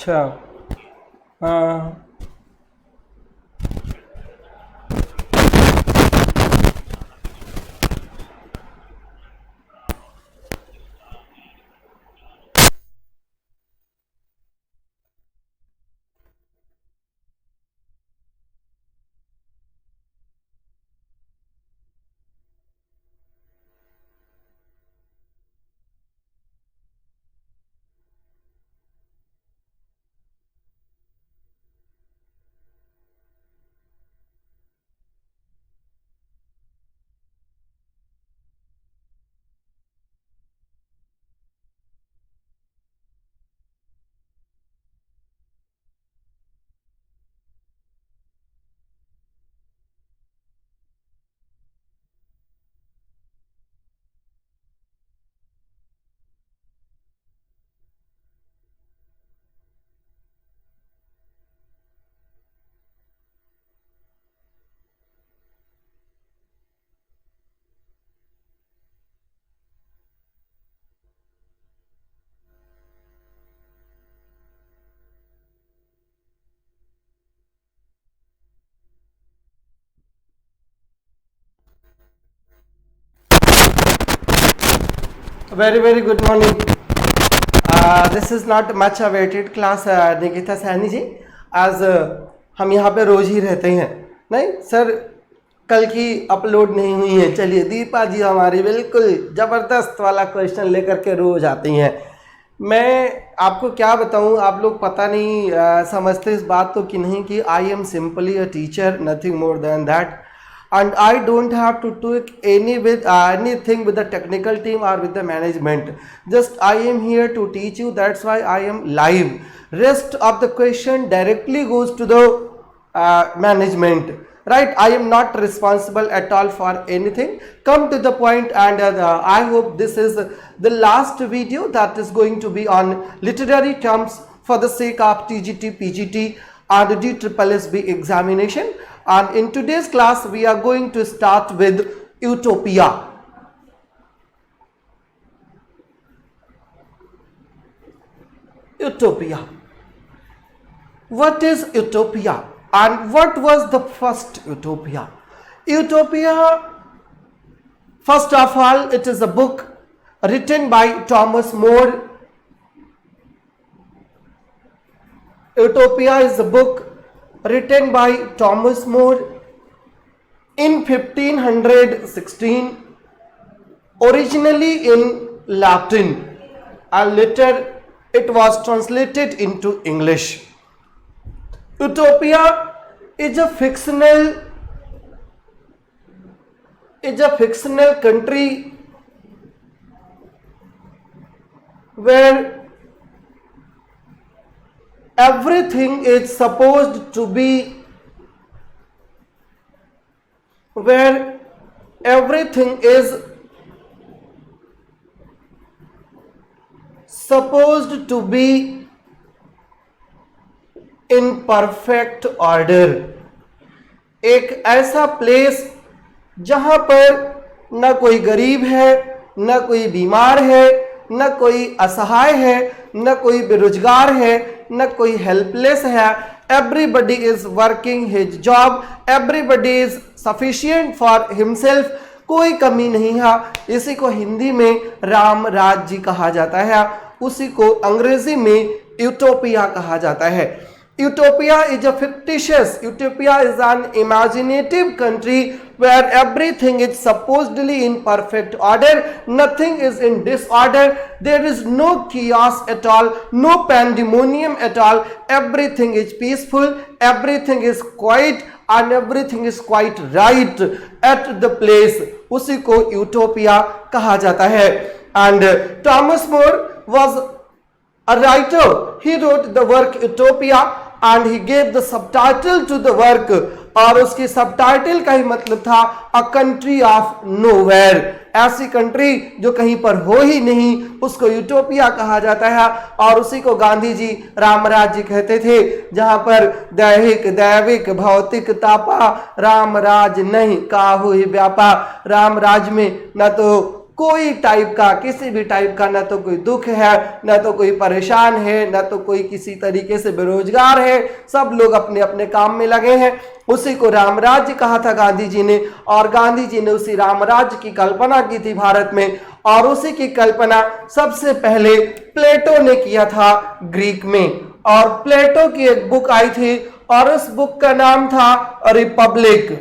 अच्छा। हाँ। Very, very good morning. This is not much awaited class, Nikita Saini जी. आज हम यहाँ पे रोज ही रहते हैं. नहीं सर, कल की अपलोड नहीं हुई है. चलिए, दीपा जी हमारी बिल्कुल ज़बरदस्त वाला क्वेश्चन लेकर के रोज आती हैं. मैं आपको क्या बताऊं, आप लोग पता नहीं समझते इस बात को कि नहीं कि I am simply a teacher, nothing more than that. And I don't have to do anything with the technical team or with the management. Just I am here to teach you. That's why I am live. Rest of the question directly goes to the management. Right? I am not responsible at all for anything. Come to the point, and I hope this is the last video that is going to be on literary terms for the sake of TGT, PGT and the DSSB examination. And in today's class we are going to start with utopia. Utopia. What is utopia and what was the first utopia? Utopia, first of all, it is a book written by Thomas More. Utopia is a book written by Thomas More in 1516, originally in Latin, and later it was translated into English. Utopia is a fictional country where everything is supposed to be in perfect order. एक ऐसा place जहां पर न कोई गरीब है, न कोई बीमार है, न कोई असहाय है, न कोई बेरोजगार है, न कोई हेल्पलेस है. Everybody is working his job, everybody is sufficient for himself. कोई कमी नहीं है. इसी को हिंदी में राम राज्य कहा जाता है, उसी को अंग्रेजी में यूटोपिया कहा जाता है. Utopia is a fictitious, utopia is an imaginative country where everything is supposedly in perfect order, nothing is in disorder, there is no chaos at all, no pandemonium at all, everything is peaceful, everything is quiet and everything is quite right at the place. उसी को utopia कहा जाता है. And Thomas More was a writer. He wrote the work Utopia and he gave the subtitle to the work, और उसकी subtitle का ही मतलब था अ कंट्री ऑफ नोवेयर. ऐसी कंट्री जो कहीं पर हो ही नहीं, उसको यूटोपिया कहा जाता है. और उसी को गांधी जी रामराज्य कहते थे, जहां पर दैहिक दैविक भौतिक तापा राम राज नहीं काहू ही व्यापा. राम राज में न तो कोई टाइप का, किसी भी टाइप का, ना तो कोई दुख है, ना तो कोई परेशान है, ना तो कोई किसी तरीके से बेरोजगार है, सब लोग अपने अपने काम में लगे हैं। उसी को रामराज्य कहा था गांधी जी ने, और गांधी जी ने उसी रामराज्य की कल्पना की थी भारत में, और उसी की कल्पना सबसे पहले प्लेटो ने किया था ग्रीक में। और प्लेटो की एक बुक आई थी और उस बुक का नाम था रिपब्लिक।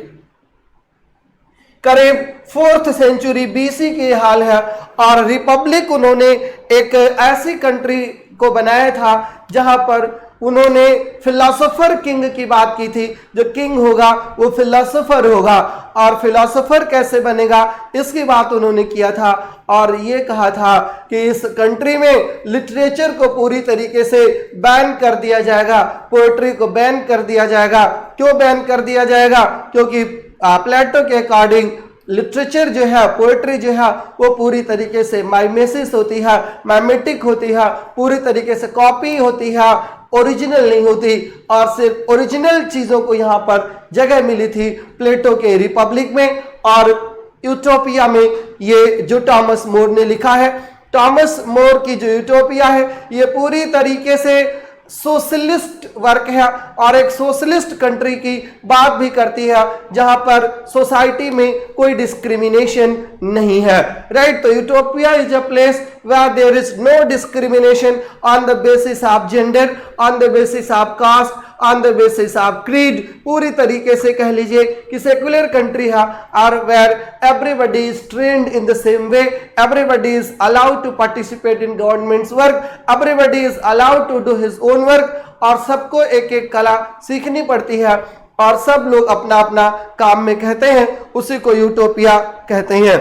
करीब 4th सेंचुरी बीसी की हाल है। और रिपब्लिक उन्होंने एक ऐसी कंट्री को बनाया था जहां पर उन्होंने फिलोसोफर किंग की बात की थी। जो किंग होगा वो फिलोसोफर होगा, और फिलोसोफर कैसे बनेगा इसकी बात उन्होंने किया था। और ये कहा था कि इस कंट्री में लिटरेचर को पूरी तरीके से बैन कर दिया जाएगा, पोएट्री को बैन कर दिया जाएगा। क्यों बैन कर दिया जाएगा? क्योंकि प्लेटो के अकॉर्डिंग लिटरेचर जो है, पोएट्री जो है, वो पूरी तरीके से माइमेसिस होती है, माइमेटिक होती है, पूरी तरीके से कॉपी होती है, ओरिजिनल नहीं होती। और सिर्फ ओरिजिनल चीजों को यहाँ पर जगह मिली थी प्लेटो के रिपब्लिक में। और यूटोपिया में ये जो टॉमस मोर ने लिखा है, टॉमस मोर की जो यूटोपिया है ये पूरी तरीके से सोशलिस्ट वर्क है, और एक सोशलिस्ट कंट्री की बात भी करती है जहां पर सोसाइटी में कोई डिस्क्रिमिनेशन नहीं है। राइट? तो utopia is a place where there is no discrimination on the basis of gender, on the basis of caste, on the basis of creed। पूरी तरीके से कह लीजिए कि सेक्युलर कंट्री है, और where everybody is trained in the same way, everybody is allowed to participate in government's work, everybody is allowed to do his own work, और सबको एक एक कला सीखनी पड़ती है, और सब लोग अपना अपना काम में कहते हैं, उसी को यूटोपिया कहते हैं।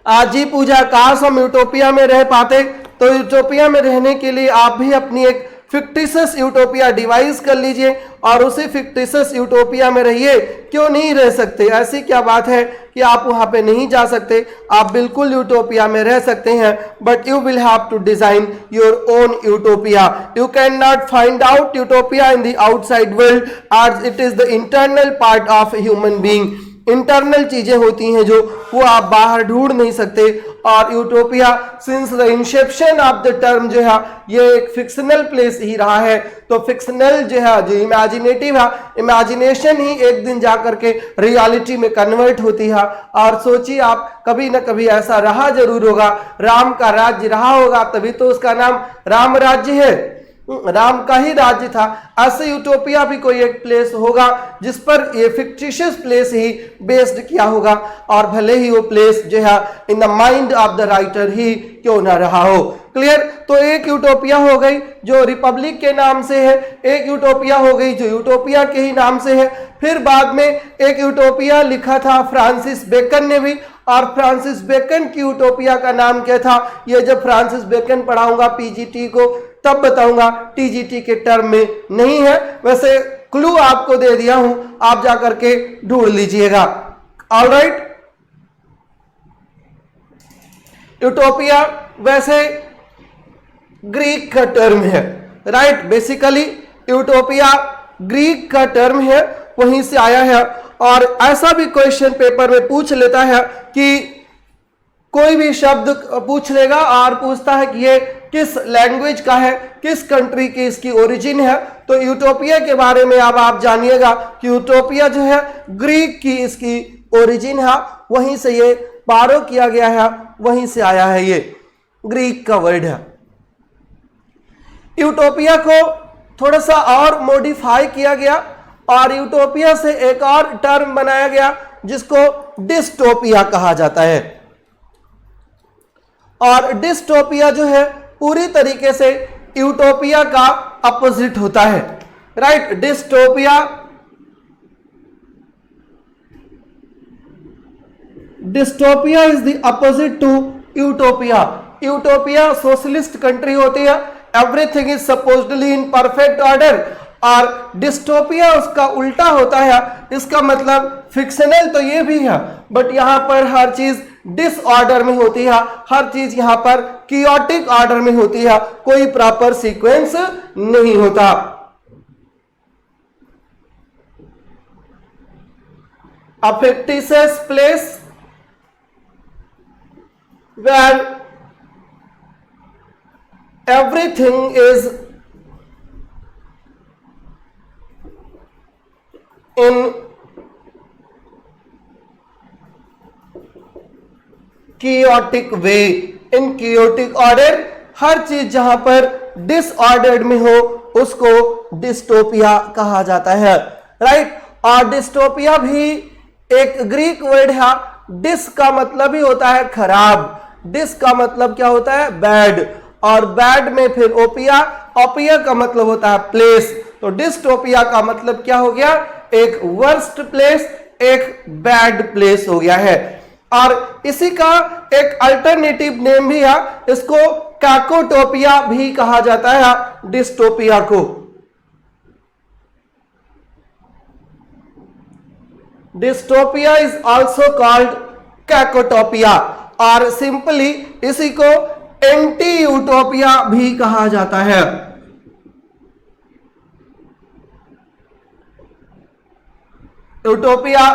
आज जी पूजा, काश हम यूटोपिया में रह पाते। तो यूटोपिया में रहने के लिए आप भी अपनी एक फिक्टिशियस यूटोपिया डिवाइस कर लीजिए और उसी फिक्टिशियस यूटोपिया में रहिए। क्यों नहीं रह सकते? ऐसी क्या बात है कि आप वहां पे नहीं जा सकते? आप बिल्कुल यूटोपिया में रह सकते हैं, but you will have to design your own utopia. You can not find out utopia in the outside world, as it is the internal part of human being. Internal चीजें होती हैं जो वो आप बाहर ढूंढ नहीं सकते। और utopia since the Inception of the term जो है ये एक फिक्शनल प्लेस ही रहा है। तो फिक्शनल जो है, जो इमेजिनेटिव है, इमेजिनेशन ही एक दिन जाकर के रियलिटी में कन्वर्ट होती है। और सोचिए आप, कभी ना कभी ऐसा रहा जरूर होगा, राम का राज्य रहा होगा, तभी तो उसका नाम राम राज्य है, राम का ही राज्य था। ऐसे यूटोपिया भी कोई एक प्लेस होगा जिस पर ये फिक्टिशियस प्लेस ही बेस्ड किया होगा, और भले ही वो प्लेस जो है in the mind of the writer ही क्यों ना रहा हो। क्लियर? तो एक यूटोपिया हो गई जो रिपब्लिक के नाम से है, एक यूटोपिया हो गई जो यूटोपिया के ही नाम से है। फिर बाद में एक यूटोपिया लिखा था फ्रांसिस बेकन ने भी, और फ्रांसिस बेकन की यूटोपिया का नाम क्या था? ये जब फ्रांसिस बेकन पढ़ाऊंगा पीजीटी को तब बताऊंगा, टीजीटी के टर्म में नहीं है। वैसे क्लू आपको दे दिया हूं, आप जाकर के ढूंढ लीजिएगा। ऑलराइट, यूटोपिया वैसे ग्रीक का टर्म है। राइट? बेसिकली यूटोपिया ग्रीक का टर्म है, वहीं से आया है। और ऐसा भी क्वेश्चन पेपर में पूछ लेता है कि कोई भी शब्द पूछ लेगा और पूछता है कि ये किस लैंग्वेज का है, किस कंट्री की इसकी ओरिजिन है। तो यूटोपिया के बारे में अब आप जानिएगा कि यूटोपिया जो है ग्रीक की इसकी ओरिजिन है, वहीं से ये पारो किया गया है, वहीं से आया है, ये ग्रीक का वर्ड है। यूटोपिया को थोड़ा सा और मॉडिफाई किया गया और यूटोपिया से एक और टर्म बनाया गया जिसको डिस्टोपिया कहा जाता है। और डिस्टोपिया जो है पूरी तरीके से यूटोपिया का अपोजिट होता है। Right? Dystopia dystopia is the opposite to utopia. Utopia socialist country होती है, everything is supposedly in perfect order, और डिस्टोपिया उसका उल्टा होता है। इसका मतलब फिक्शनल तो ये भी है, बट यहां पर हर चीज डिसऑर्डर में होती है, हर चीज यहां पर कियोटिक ऑर्डर में होती है, कोई प्रॉपर सीक्वेंस नहीं होता। A fictitious place where everything is in chaotic way, in chaotic order, हर चीज जहां पर डिसऑर्डर्ड में हो उसको डिस्टोपिया कहा जाता है, राइट। और डिस्टोपिया भी एक ग्रीक वर्ड है। डिस का मतलब ही होता है खराब, डिस का मतलब क्या होता है, बैड, और बैड में फिर ओपिया, ओपिया का मतलब होता है प्लेस। तो डिस्टोपिया का मतलब क्या हो गया, एक वर्स्ट प्लेस, एक बैड प्लेस हो गया है। और इसी का एक अल्टरनेटिव नेम भी है, इसको कैकोटोपिया भी कहा जाता है, डिस्टोपिया को। डिस्टोपिया इज ऑल्सो कॉल्ड कैकोटोपिया, और सिंपली इसी को एंटी यूटोपिया भी कहा जाता है। यूटोपिया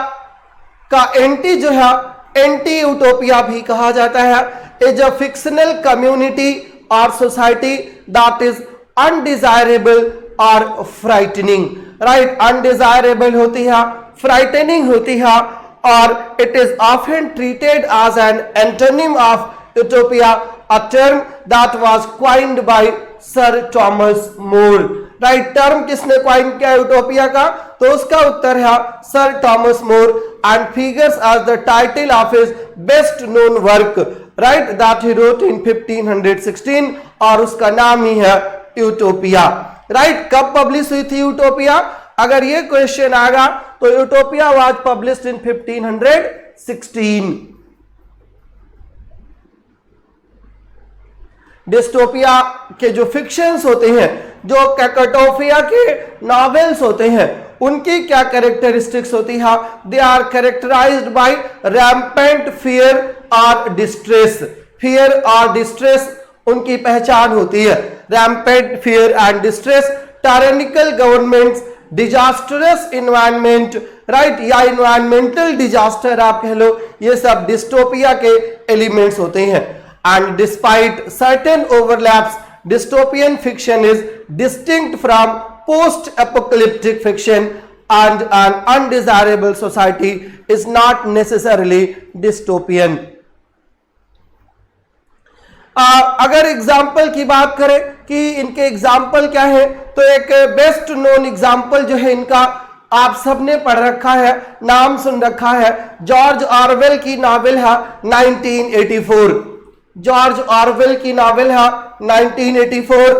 का एंटी जो है, एंटी यूटोपिया भी कहा जाता है, इज अ फिक्शनल कम्युनिटी और सोसाइटी दैट इज अनडिजायरेबल और फ्राइटनिंग, राइट। अनडिजायरेबल होती है, फ्राइटनिंग होती है, और it is often treated as an antonym of utopia, a term that was coined by sir Thomas More, right. Term किसने coin किया utopia का, तो उसका उत्तर है sir Thomas More, and figures as the title of his best known work, right, that he wrote इन 1516, और उसका नाम ही है यूटोपिया, राइट। कब पब्लिश हुई थी यूटोपिया, अगर ये क्वेश्चन आएगा तो utopia was published in 1516। Dystopia के जो फिक्शंस होते हैं, जो कैकोटोपिया के नॉवेल्स होते हैं, उनकी क्या कैरेक्टरिस्टिक्स होती है, they are characterized by rampant fear और डिस्ट्रेस, फियर और डिस्ट्रेस उनकी पहचान होती है, rampant fear and distress, tyrannical governments, disastrous environment, right, या इन्वायरमेंटल डिजास्टर आप कह लो, ये सब डिस्टोपिया के एलिमेंट्स होते हैं। And despite certain overlaps, dystopian fiction is distinct from post-apocalyptic fiction, and an undesirable society is not necessarily dystopian. अगर example की बात करें कि इनके एग्जाम्पल क्या है, तो एक बेस्ट नोन एग्जाम्पल जो है इनका आप सबने पढ़ रखा है, नाम सुन रखा है, जॉर्ज ऑरवेल की नॉवेल है 1984। जॉर्ज ऑरवेल की नॉवेल है 1984।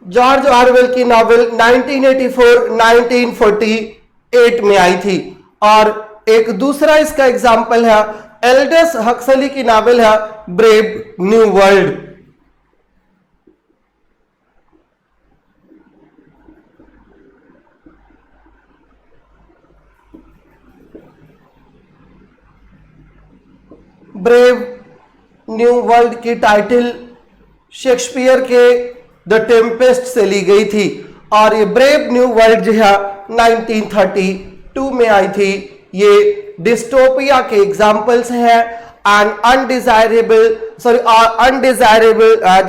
जॉर्ज ऑरवेल की नॉवेल 1984 1948 में आई थी। और एक दूसरा इसका एग्जाम्पल है एल्डस हक्सली की नॉवेल है brave new world. Brave new world की टाइटल शेक्सपियर के द टेम्पेस्ट से ली गई थी, और ये ब्रेव न्यू वर्ल्ड जो है 1932 में आई थी। ये डिस्टोपिया के एग्जाम्पल्स हैं, एंड अनडिजायरेबल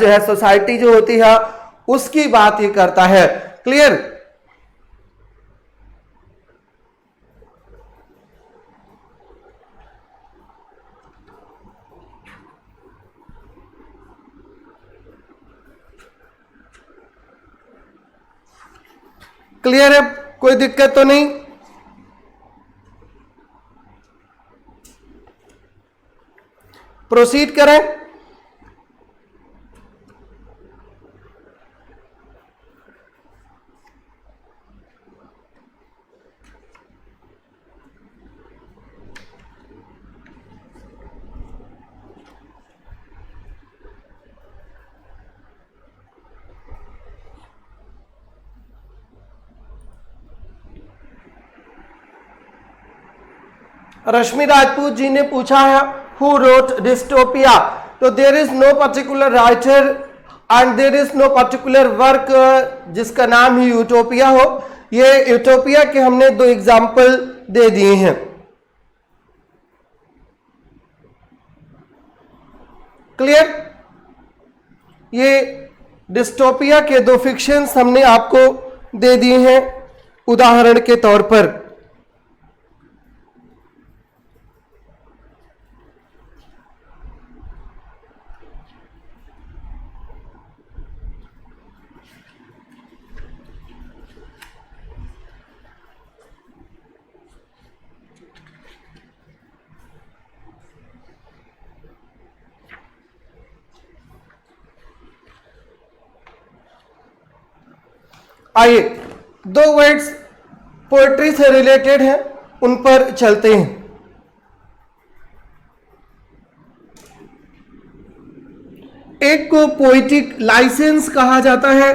जो है सोसाइटी जो होती है उसकी बात ये करता है। क्लियर? क्लियर है, कोई दिक्कत तो नहीं? प्रोसीड करें। रश्मि राजपूत जी ने पूछा है हु रोट डिस्टोपिया, तो there is no particular writer and there is no particular work जिसका नाम ही यूटोपिया हो। ये यूटोपिया के हमने 2 एग्जाम्पल दे दिए हैं। क्लियर? ये डिस्टोपिया के 2 फिक्शंस हमने आपको दे दिए हैं उदाहरण के तौर पर। आइए 2 वर्ड्स पोएट्री से रिलेटेड हैं, उन पर चलते हैं। एक को पोइटिक लाइसेंस कहा जाता है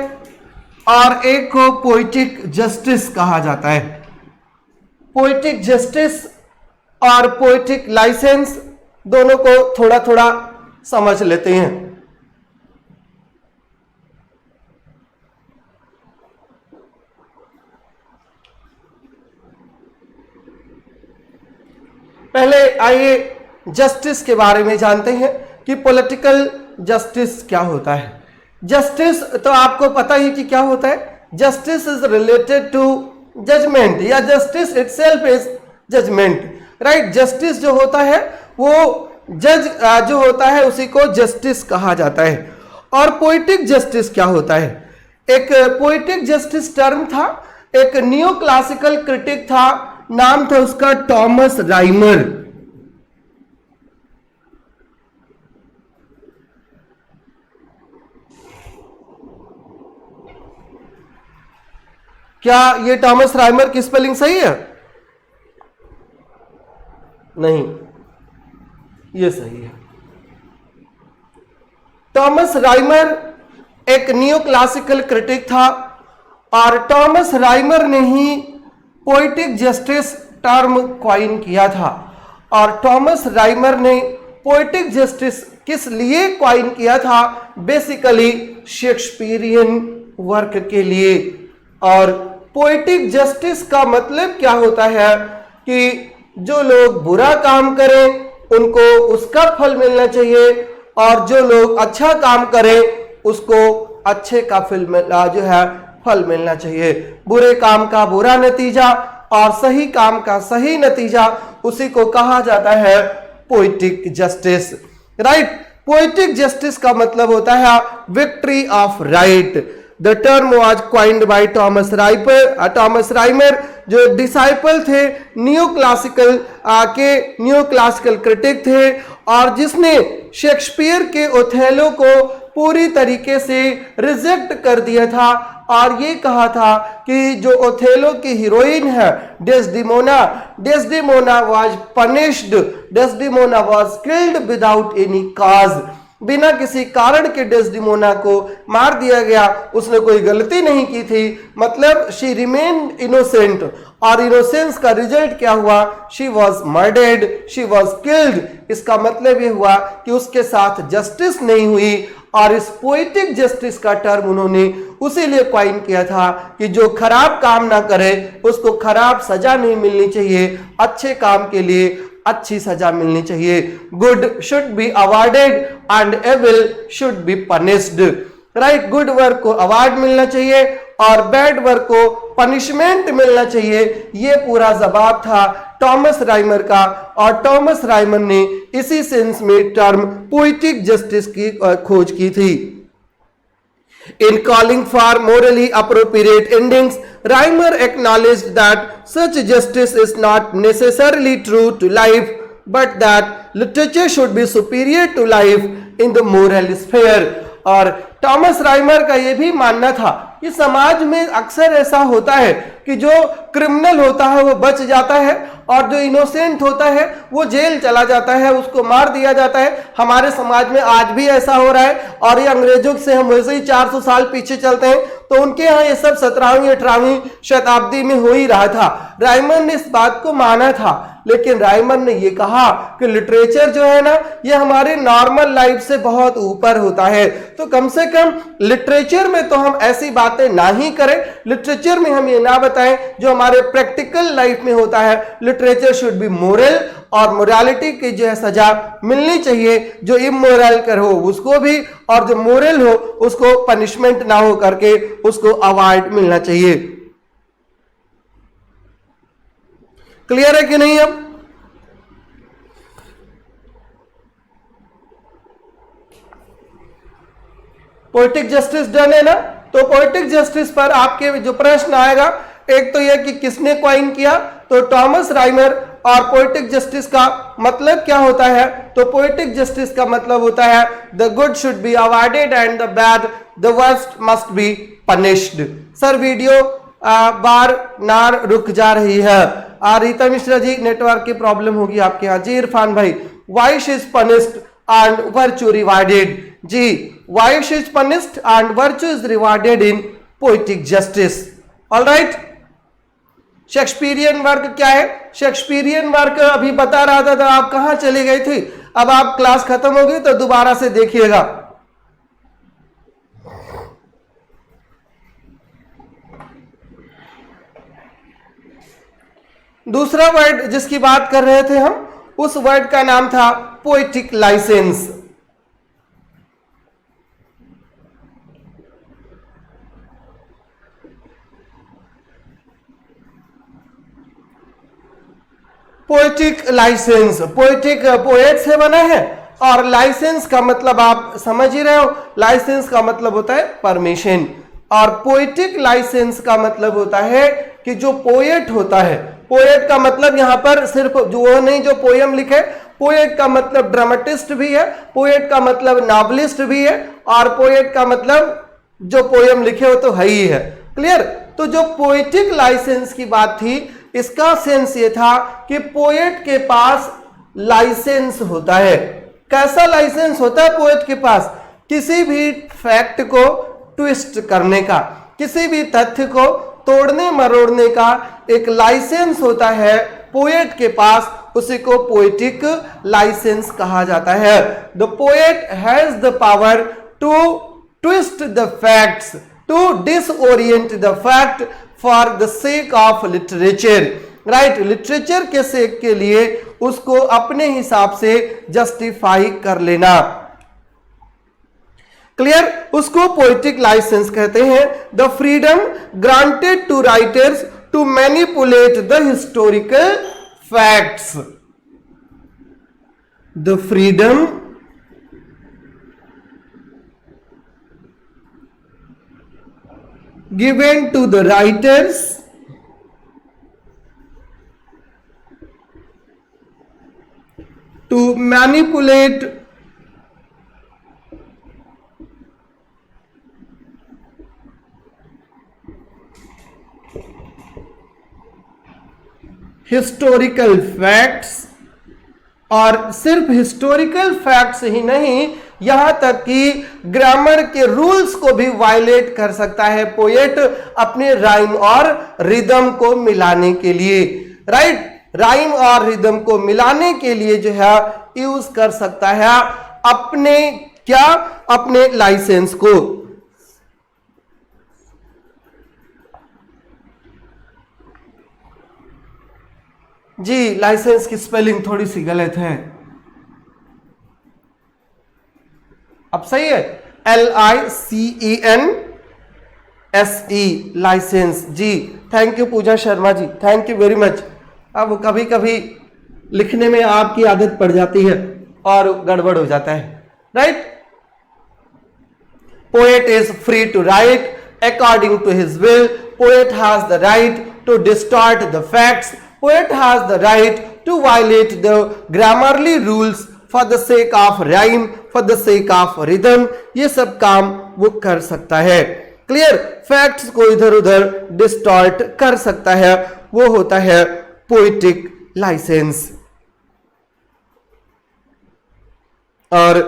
और एक को पोइटिक जस्टिस कहा जाता है। पोइटिक जस्टिस और पोइटिक लाइसेंस दोनों को थोड़ा थोड़ा समझ लेते हैं। पहले आइए जस्टिस के बारे में जानते हैं कि पॉलिटिकल जस्टिस क्या होता है। जस्टिस तो आपको पता ही कि क्या होता है। Justice is related to judgment या justice itself is judgment, right. Justice जो होता है वो जज जो होता है उसी को जस्टिस कहा जाता है। और पोइटिक जस्टिस क्या होता है? एक पोइटिक जस्टिस टर्म था, एक न्यू क्लासिकल क्रिटिक था, नाम था उसका टॉमस राइमर। क्या ये टॉमस राइमर की स्पेलिंग सही है? नहीं, ये सही है। टॉमस राइमर एक न्यू क्लासिकल क्रिटिक था और टॉमस राइमर ने ही पोइटिक जस्टिस टर्म क्वाइन किया था। और टॉमस राइमर ने पोइटिक जस्टिस किस लिए क्वाइन किया था? बेसिकली शेक्सपियरियन वर्क के लिए। और पोइटिक जस्टिस का मतलब क्या होता है कि जो लोग बुरा काम करें उनको उसका फल मिलना चाहिए और जो लोग अच्छा काम करें उसको अच्छे का फल मिलना चाहिए। बुरे काम का बुरा नतीजा और सही काम का सही नतीजा, उसी को कहा जाता है poetic justice, right. Poetic justice का मतलब होता है victory of right. The term was coined by Thomas Rymer, जो डिसाइपल थे न्यू क्लासिकल क्रिटिक थे और जिसने शेक्सपियर के ओथेलो को पूरी तरीके से रिजेक्ट कर दिया था और ये कहा था कि जो ओथेलो की हीरोइन है Desdemona was punished, Desdemona was killed without any cause. बिना किसी कारण के डेस्डेमोना को मार दिया गया, उसने कोई गलती नहीं की थी, मतलब शी रिमेन्ड इनोसेंट। और इनोसेंस का रिजल्ट क्या हुआ? She was murdered, she was killed. इसका मतलब ये हुआ कि उसके साथ जस्टिस नहीं हुई। और इस पोइटिक जस्टिस का टर्म उन्होंने उसीलिए क्वाइन किया था कि जो खराब काम ना करे उसको खराब सजा नहीं मिलनी चाहिए, अच्छे काम के लिए अच्छी सजा मिलनी चाहिए। Good should be awarded and evil should be punished, right. Good work को अवार्ड मिलना चाहिए और बैड वर्क को पनिशमेंट मिलना चाहिए। ये पूरा जवाब था टॉमस राइमर का और टॉमस राइमर ने इसी सेंस में टर्म पोइटिक जस्टिस की खोज की थी। In calling for morally appropriate endings, Reimer acknowledged that such justice is not necessarily true to life, but that literature should be superior to life in the moral sphere. और Thomas Rymer का यह भी मानना था कि समाज में अक्सर ऐसा होता है कि जो क्रिमिनल होता है वो बच जाता है और जो इनोसेंट होता है वो जेल चला जाता है, उसको मार दिया जाता है। हमारे समाज में आज भी ऐसा हो रहा है और ये अंग्रेजों से हम वैसे ही 400 साल पीछे चलते हैं तो उनके यहाँ ये सब 17वीं 18वीं शताब्दी में हो ही रहा था। राइमर ने इस बात को माना था, लेकिन राइमर ने ये कहा कि लिटरेचर जो है ना ये हमारे नॉर्मल लाइफ से बहुत ऊपर होता है, तो कम से कम लिटरेचर में तो हम ऐसी बातें ना ही करें, लिटरेचर में हम ये ना बताएं जो हमारे प्रैक्टिकल लाइफ में होता है। लिटरेचर शुड बी मोरल, और मोरालिटी की जो है सजा मिलनी चाहिए, जो इमोरल कर हो उसको भी, और जो मोरल हो उसको पनिशमेंट ना हो करके उसको अवार्ड मिलना चाहिए। क्लियर है कि नहीं? अब पोएटिक जस्टिस डन है ना, तो पोएटिक जस्टिस पर आपके जो प्रश्न आएगा, एक तो यह कि किसने क्वाइन किया, तो टॉमस राइमर। और पोएटिक जस्टिस का मतलब क्या होता है, तो पोएटिक जस्टिस का मतलब होता है the good should be awarded and the bad, the worst must be punished. Sir video बार नार रुक जा रही है। रीता मिश्रा जी नेटवर्क की प्रॉब्लम होगी आपके यहाँ। जी इरफान भाई, vice is punished and virtue rewarded. जी vice is punished and virtue is rewarded in poetic justice. Alright, Shakespearean work क्या है? शेक्सपियरियन वर्क अभी बता रहा था, तो आप कहां चली गई थी? अब आप क्लास खत्म होगी तो दोबारा से देखिएगा। दूसरा वर्ड जिसकी बात कर रहे थे हम, उस वर्ड का नाम था poetic licence. Poetic licence, poetic poet से बना है, और लाइसेंस का मतलब आप समझ ही रहे हो, लाइसेंस का मतलब होता है परमिशन, और पोएटिक लाइसेंस का मतलब होता है कि जो पोएट होता है, पोएट का मतलब यहां पर सिर्फ जो वो नहीं जो पोयम लिखे, पोएट का मतलब ड्रामेटिस्ट भी है, पोएट का मतलब नॉवलिस्ट भी है, और पोएट का मतलब जो पोयम लिखे हो तो है ही है। क्लियर? तो जो पोएटिक लाइसेंस की बात थी, इसका सेंस ये था कि पोएट के पास लाइसेंस होता है। कैसा लाइसेंस होता है पोएट के पास? किसी भी फैक्ट को ट्विस्ट करने का, किसी भी तथ्य को तोड़ने मरोड़ने का एक लाइसेंस होता है पोएट के पास, उसी को पोएटिक लाइसेंस कहा जाता है। The poet has the power to twist the facts, to disorient the fact for the sake of literature. Right, literature के सेक के लिए उसको अपने हिसाब से जस्टिफाई कर लेना। क्लियर? उसको पोएटिक लाइसेंस कहते हैं। The freedom granted to writers to manipulate the historical facts. The freedom given to the writers to manipulate historical facts, और सिर्फ हिस्टोरिकल फैक्ट्स ही नहीं, यहां तक कि ग्रामर के रूल्स को भी वायलेट कर सकता है पोएट अपने राइम और रिदम को मिलाने के लिए। राइट, राइम और रिदम को मिलाने के लिए जो है यूज कर सकता है अपने क्या, अपने लाइसेंस को। जी लाइसेंस की स्पेलिंग थोड़ी सी गलत है, अब सही है, LICENSE लाइसेंस। जी thank you Puja Sharma ji, thank you very much. अब कभी कभी लिखने में आपकी आदत पड़ जाती है और गड़बड़ हो जाता है। Right, poet is free to write according to his will, poet has the right to distort the facts, poet has the right to violate the grammarly rules for the sake of rhyme, for the sake of rhythm। ये सब काम वो कर सकता है। Clear? Facts को इधर उधर डिस्टॉर्ट कर सकता है, वो होता है पोएटिक लाइसेंस। और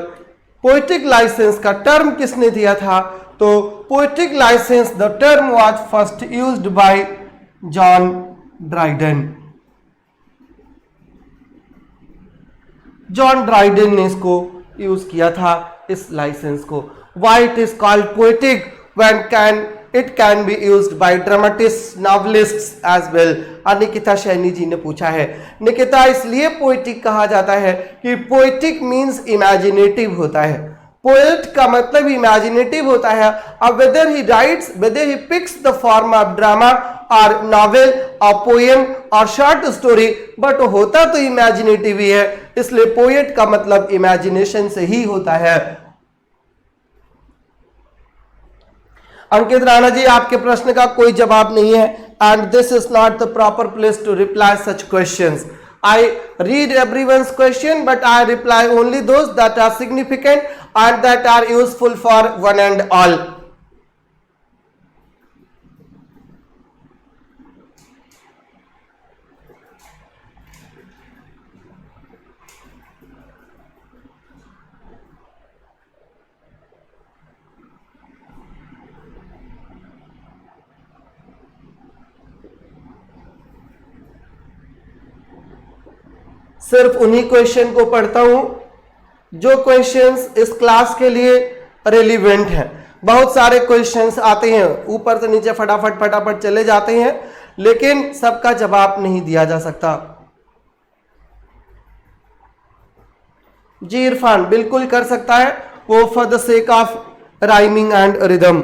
पोएटिक लाइसेंस का टर्म किसने दिया था? तो poetic licence the term was first used by John Dryden. John Dryden ने इसको यूज किया था, इस लाइसेंस को। Why it is called poetic when it can be used by dramatist novelists as well. Nikita Saini ji ने पूछा है, निकिता इसलिए पोएटिक कहा जाता है कि पोएटिक मीन्स इमेजिनेटिव होता है। पोएट का मतलब इमेजिनेटिव होता है। अब weather he rights, weather he picks the form of drama और नॉवेल और पोएम और शॉर्ट स्टोरी, बट होता तो इमेजिनेटिव ही है, इसलिए पोएट का मतलब इमेजिनेशन से ही होता है। अंकित राणा जी, आपके प्रश्न का कोई जवाब नहीं है, and this is not the proper place to reply such questions. I read everyone's question, but I reply only those that are significant and that are useful for one and all. सिर्फ उन्हीं question को पढ़ता हूं जो questions इस class के लिए relevant हैं। बहुत सारे क्वेश्चंस आते हैं, ऊपर से नीचे फटाफट फटाफट चले जाते हैं, लेकिन सबका जवाब नहीं दिया जा सकता। जी इरफान बिल्कुल कर सकता है, वो for the sake of rhyming and rhythm.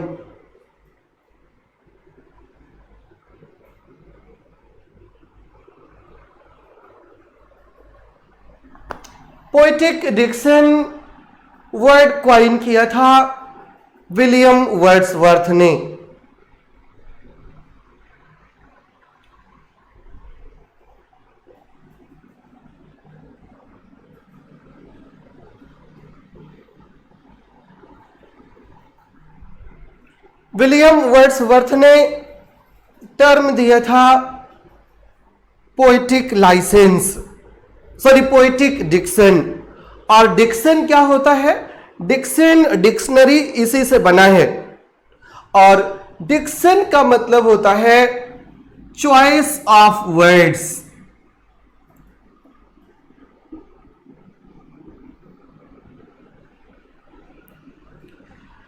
Poetic diction word coin किया था विलियम वर्ड्सवर्थ ने। विलियम वर्ड्सवर्थ ने टर्म दिया था poetic licence, sorry poetic diction. और डिक्शन क्या होता है? डिक्शन डिक्शनरी इसी से बना है, और डिक्शन का मतलब होता है चॉइस ऑफ वर्ड्स।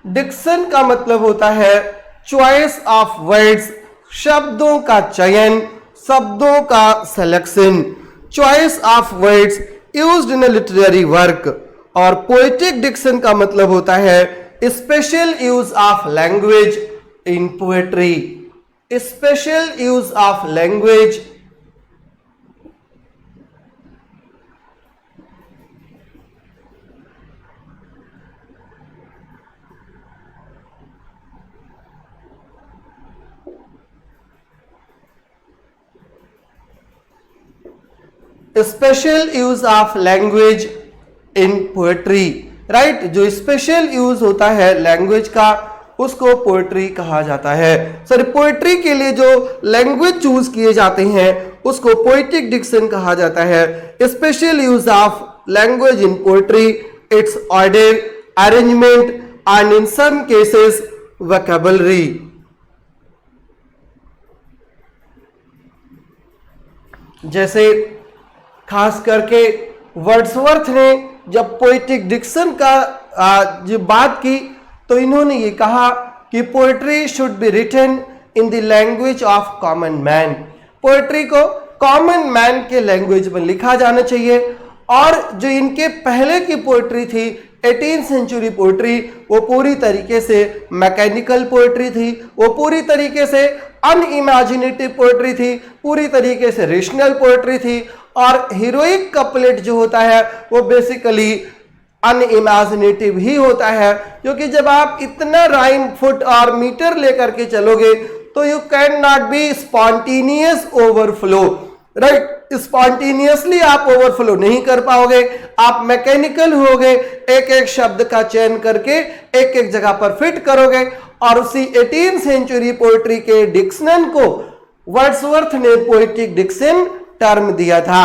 डिक्शन का मतलब होता है चॉइस ऑफ वर्ड्स, शब्दों का चयन, शब्दों का selection, choice of words used in a literary work. और पोएटिक डिक्शन का मतलब होता है special use of language in poetry, special use of language. Special use of language in poetry, right. जो स्पेशल यूज होता है लैंग्वेज का उसको पोएट्री कहा जाता है। सॉरी, पोएट्री के लिए जो लैंग्वेज चूज किए जाते हैं उसको पोएटिक डिक्शन कहा जाता है। Special use of language in poetry, its order, arrangement and in some cases vocabulary. जैसे खास करके वर्ड्सवर्थ ने जब पोएटिक डिक्शन का जो बात की तो इन्होंने ये कहा कि poetry should be written in the language of common man. Poetry को कॉमन मैन के लैंग्वेज में लिखा जाना चाहिए। और जो इनके पहले की पोएट्री थी 18th सेंचुरी पोएट्री, वो पूरी तरीके से मैकेनिकल पोएट्री थी, वो पूरी तरीके से अनइमेजिनेटिव पोएट्री थी, पूरी तरीके से रेशनल पोएट्री थी। और हीरोइक कपलेट जो होता है वो बेसिकली अनइमेजिनेटिव ही होता है, क्योंकि जब आप इतना राइम फुट और मीटर लेकर के चलोगे तो you can not be spontaneous overflow, right. Spontaneously आप ओवरफ्लो नहीं कर पाओगे, आप मैकेनिकल होगे, एक एक शब्द का चयन करके एक एक जगह पर फिट करोगे। और उसी 18th सेंचुरी पोएट्री के डिक्शन को वर्ड्सवर्थ ने पोएटिक डिक्शन टर्म दिया था।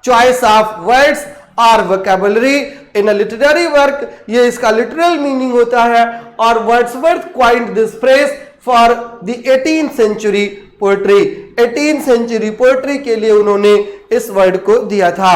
चॉइस ऑफ वर्ड्स और vocabulary in a literary work, ये इसका लिटरल मीनिंग होता है। और Wordsworth coined this phrase for the 18th century poetry. 18th century poetry के लिए उन्होंने इस वर्ड को दिया था।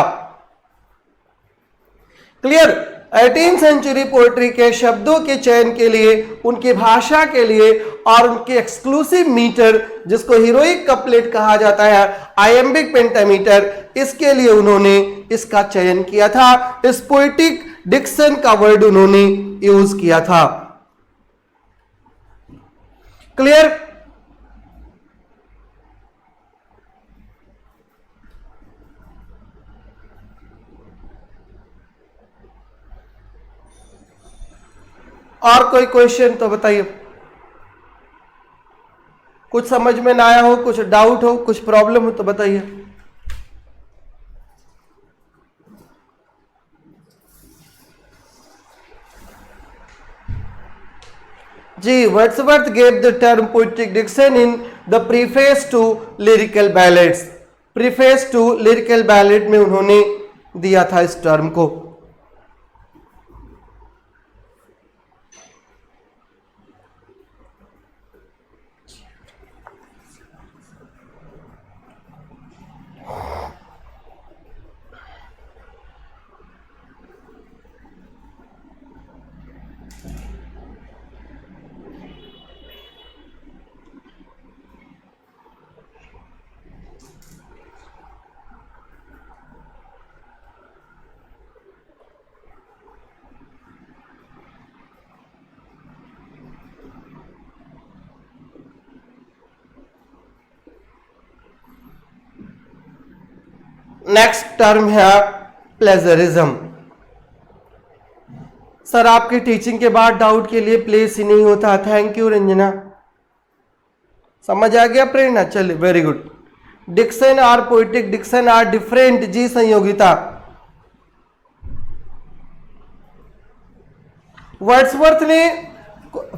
क्लियर। 18वीं सेंचुरी पोएट्री के शब्दों के चयन के लिए, उनकी भाषा के लिए और उनके एक्सक्लूसिव मीटर जिसको हीरोइक कपलेट कहा जाता है, आयम्बिक पेंटामीटर, इसके लिए उन्होंने इसका चयन किया था। इस पोएटिक डिक्शन का वर्ड उन्होंने यूज किया था। क्लियर। और कोई क्वेश्चन तो बताइए, कुछ समझ में ना आया हो, कुछ डाउट हो, कुछ प्रॉब्लम हो तो बताइए। जी, Wordsworth gave the term poetic diction in the preface to lyrical ballads. Preface to lyrical ballad में उन्होंने दिया था इस टर्म को। नेक्स्ट टर्म है प्लेजरिज्म। सर आपकी टीचिंग के बाद डाउट के लिए प्लेस ही नहीं होता। थैंक यू रंजना, समझ आ गया प्रेरणा? चलिए, वेरी गुड। डिक्शन और पोएटिक डिक्शन आर डिफरेंट। जी संयोगिता, वर्ड्सवर्थ ने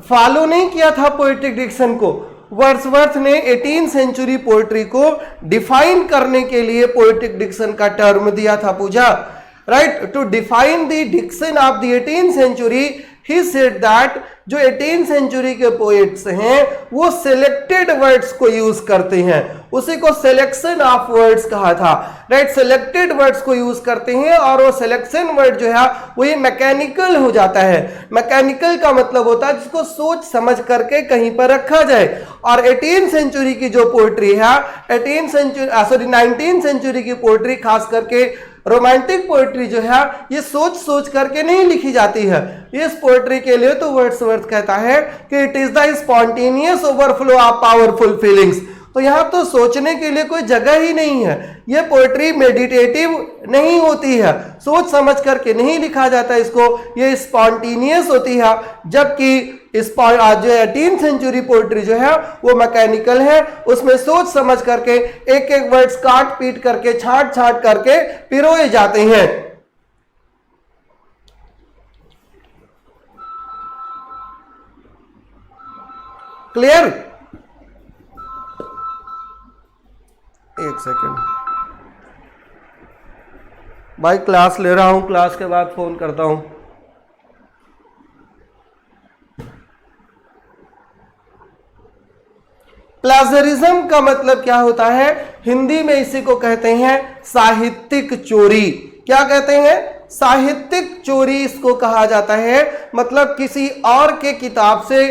फॉलो नहीं किया था पोएटिक डिक्शन को। वर्ड्सवर्थ ने 18वीं सेंचुरी पोएट्री को डिफाइन करने के लिए पोएटिक डिक्शन का टर्म दिया था Pooja. Right, to define the diction of the 18वीं सेंचुरी ही सेड दैट जो 18वीं सेंचुरी के पोएट्स हैं वो सिलेक्टेड वर्ड्स को यूज करते हैं, उसी को सिलेक्शन ऑफ वर्ड्स कहा था। राइट, सिलेक्टेड वर्ड्स को यूज करते हैं और वो सिलेक्शन वर्ड जो है वो ये मैकेनिकल हो जाता है। मैकेनिकल का मतलब होता है जिसको सोच समझ करके कहीं पर रखा जाए। और 18वीं सेंचुरी की जो पोएट्री है, 19वीं सेंचुरी की पोएट्री खास करके रोमांटिक पोएट्री जो है ये सोच सोच करके नहीं लिखी जाती है। इस पोएट्री के लिए तो वर्ड्सवर्थ कहता है कि it is the spontaneous overflow of powerful feelings. तो यहाँ तो सोचने के लिए कोई जगह ही नहीं है। ये पोएट्री मेडिटेटिव नहीं होती है, सोच समझ करके नहीं लिखा जाता इसको, ये स्पॉन्टेनियस होती है। जबकि जो 18वीं सेंचुरी पोएट्री जो है वो मैकेनिकल है, उसमें सोच समझ करके एक एक वर्ड्स काट पीट करके छांट छांट करके पिरोए जाते हैं। क्लियर? एक सेकेंड भाई, क्लास ले रहा हूं, क्लास के बाद फोन करता हूं। प्लेजरिज्म का मतलब क्या होता है? हिंदी में इसी को कहते हैं साहित्यिक चोरी। क्या कहते हैं? साहित्यिक चोरी इसको कहा जाता है। मतलब किसी और के किताब से,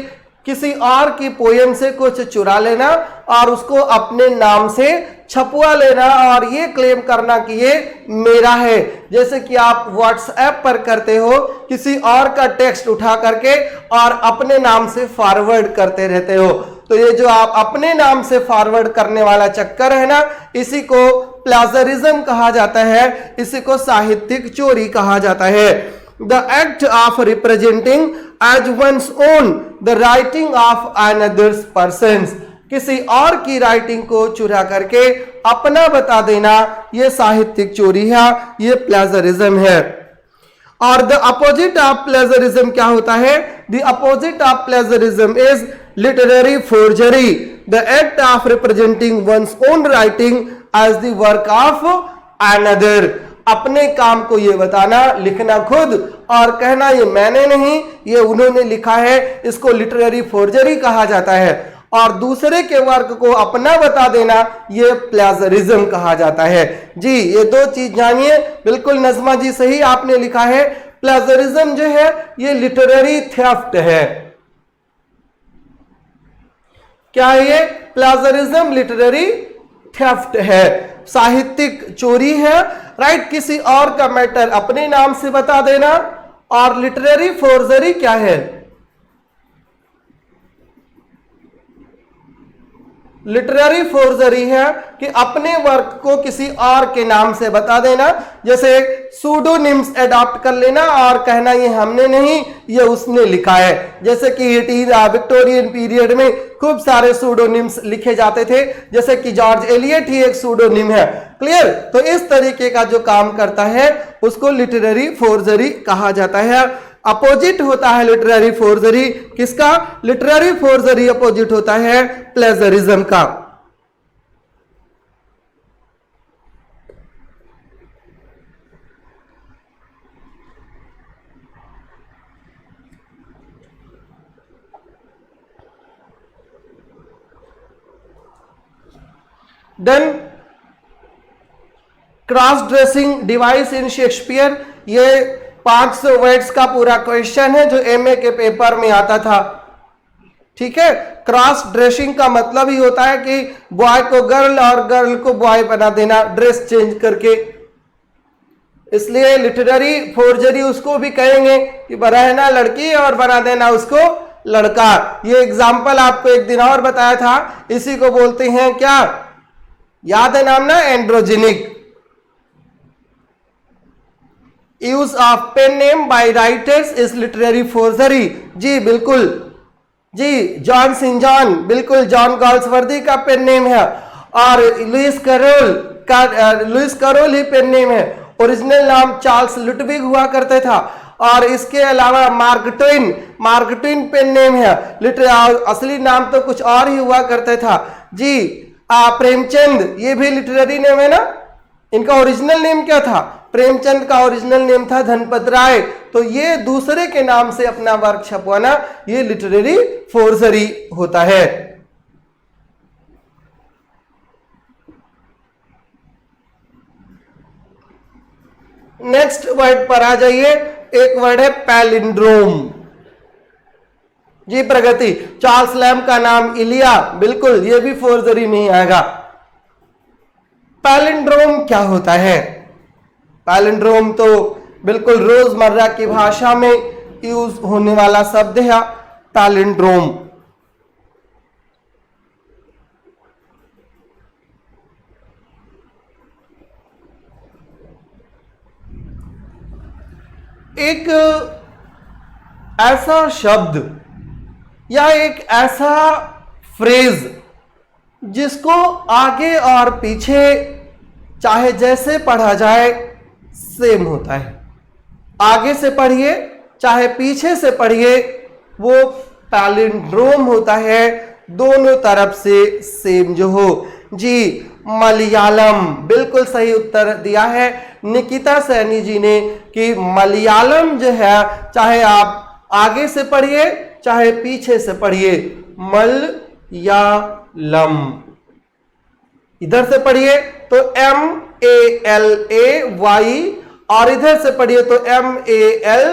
किसी और की पोयम से कुछ चुरा लेना और उसको अपने नाम से छपवा लेना और ये क्लेम करना कि ये मेरा है। जैसे कि आप व्हाट्सएप पर करते हो, किसी और का टेक्स्ट उठा करके और अपने नाम से फॉरवर्ड करते रहते हो। तो ये जो आप अपने नाम से फॉरवर्ड करने वाला चक्कर है ना, इसी को प्लेजरिज्म कहा जाता है, इसी को साहित्यिक चोरी कहा जाता है। The act of representing as one's own the writing of another person's, किसी और की राइटिंग को चुरा करके अपना बता देना, यह साहित्यिक चोरी है, यह प्लेजरिज्म है। और द अपोजिट ऑफ प्लेजरिज्म क्या होता है? The opposite of plagiarism is literary forgery, the act of representing one's own writing as the work of another. अपने काम को ये बताना, लिखना खुद और कहना ये मैंने नहीं, ये उन्होंने लिखा है, इसको लिटरेरी फोर्जरी कहा जाता है। और दूसरे के वर्क को अपना बता देना, ये प्लेजरिज्म कहा जाता है। जी, ये दो चीज जानिए। बिल्कुल नजमा जी, सही आपने लिखा है, प्लेजरिज्म जो है ये लिटरेरी थेफ्ट है। क्या है ये? प्लेजरिज्म लिटरेरी थेफ्ट है, साहित्यिक चोरी है, राइट। किसी और का मैटर अपने नाम से बता देना। और लिटरेरी फोर्जरी क्या है? लिटरेरी फोर्जरी है कि अपने वर्क को किसी और के नाम से बता देना, जैसे सूडोनिम्स अडॉप्ट कर लेना और कहना ये हमने नहीं, ये उसने लिखा है। जैसे कि विक्टोरियन पीरियड में खूब सारे सूडोनिम्स लिखे जाते थे, जैसे कि जॉर्ज एलियट ही एक सूडोनिम है। क्लियर? तो इस तरीके का जो काम करता है उसको लिटरेरी फोर्जरी कहा जाता है। अपोजिट होता है लिटरेरी फोर्जरी किसका? लिटरेरी फोर्जरी अपोजिट होता है प्लेजरिज्म का। Then cross dressing device in Shakespeare, ये 500 वर्ड्स का पूरा क्वेश्चन है जो एमए के पेपर में आता था। ठीक है, क्रॉस ड्रेसिंग का मतलब ही होता है कि बॉय को गर्ल और गर्ल को बॉय बना देना ड्रेस चेंज करके। इसलिए लिटरेरी फोर्जरी उसको भी कहेंगे कि रहना लड़की और बना देना उसको लड़का। ये एग्जाम्पल आपको एक दिन और बताया था, इसी को बोलते हैं क्या? याद है नाम ना? Androgenic. Use of pen name by writers is literary forgery. जी बिल्कुल जी, जॉन सेंट जॉन, बिल्कुल जॉन गॉल्सवर्दी का पेन नेम है। और लुइस कैरोल ही पेन नेम है। ओरिजिनल नाम चार्ल्स लुटविग हुआ करता था। और इसके अलावा मार्क ट्वेन पेन नेम है। असली नाम तो कुछ और ही हुआ करता था जी। प्रेमचंद, ये भी लिटरेरी नेम है ना? इनका ओरिजिनल नेम क्या था? प्रेमचंद का ओरिजिनल नेम था धनपत राय। तो ये दूसरे के नाम से अपना वर्क छपवाना, ये लिटरेरी फोर्जरी होता है। नेक्स्ट वर्ड पर आ जाइए। एक वर्ड है पैलिंड्रोम। जी प्रगति, चार्ल्स लैम्ब का नाम इलिया, बिल्कुल ये भी फोर्जरी में ही आएगा। पैलिंड्रोम क्या होता है? पैलिंड्रोम तो बिल्कुल रोजमर्रा की भाषा में यूज होने वाला शब्द है पैलिंड्रोम। एक ऐसा शब्द या एक ऐसा फ्रेज जिसको आगे और पीछे चाहे जैसे पढ़ा जाए सेम होता है। आगे से पढ़िए चाहे पीछे से पढ़िए, वो पैलिंड्रोम होता है, दोनों तरफ से सेम जो हो। जी मलयालम, बिल्कुल सही उत्तर दिया है निकिता सैनी जी ने कि मलयालम जो है चाहे आप आगे से पढ़िए चाहे पीछे से पढ़िए, मलयालम। इधर से पढ़िए तो MALAY और इधर से पढ़िए तो MAL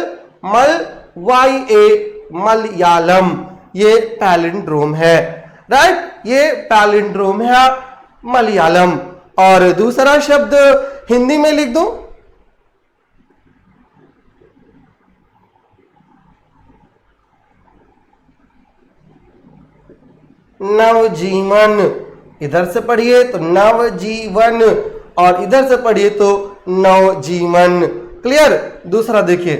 मलयालम। ये पैलिंड्रोम है, राइट? ये पैलिंड्रोम है मलयालम। और दूसरा शब्द हिंदी में लिख दूं, नवजीवन। इधर से पढ़िए तो नवजीवन और इधर से पढ़िए तो नवजीवन। क्लियर? दूसरा देखिए,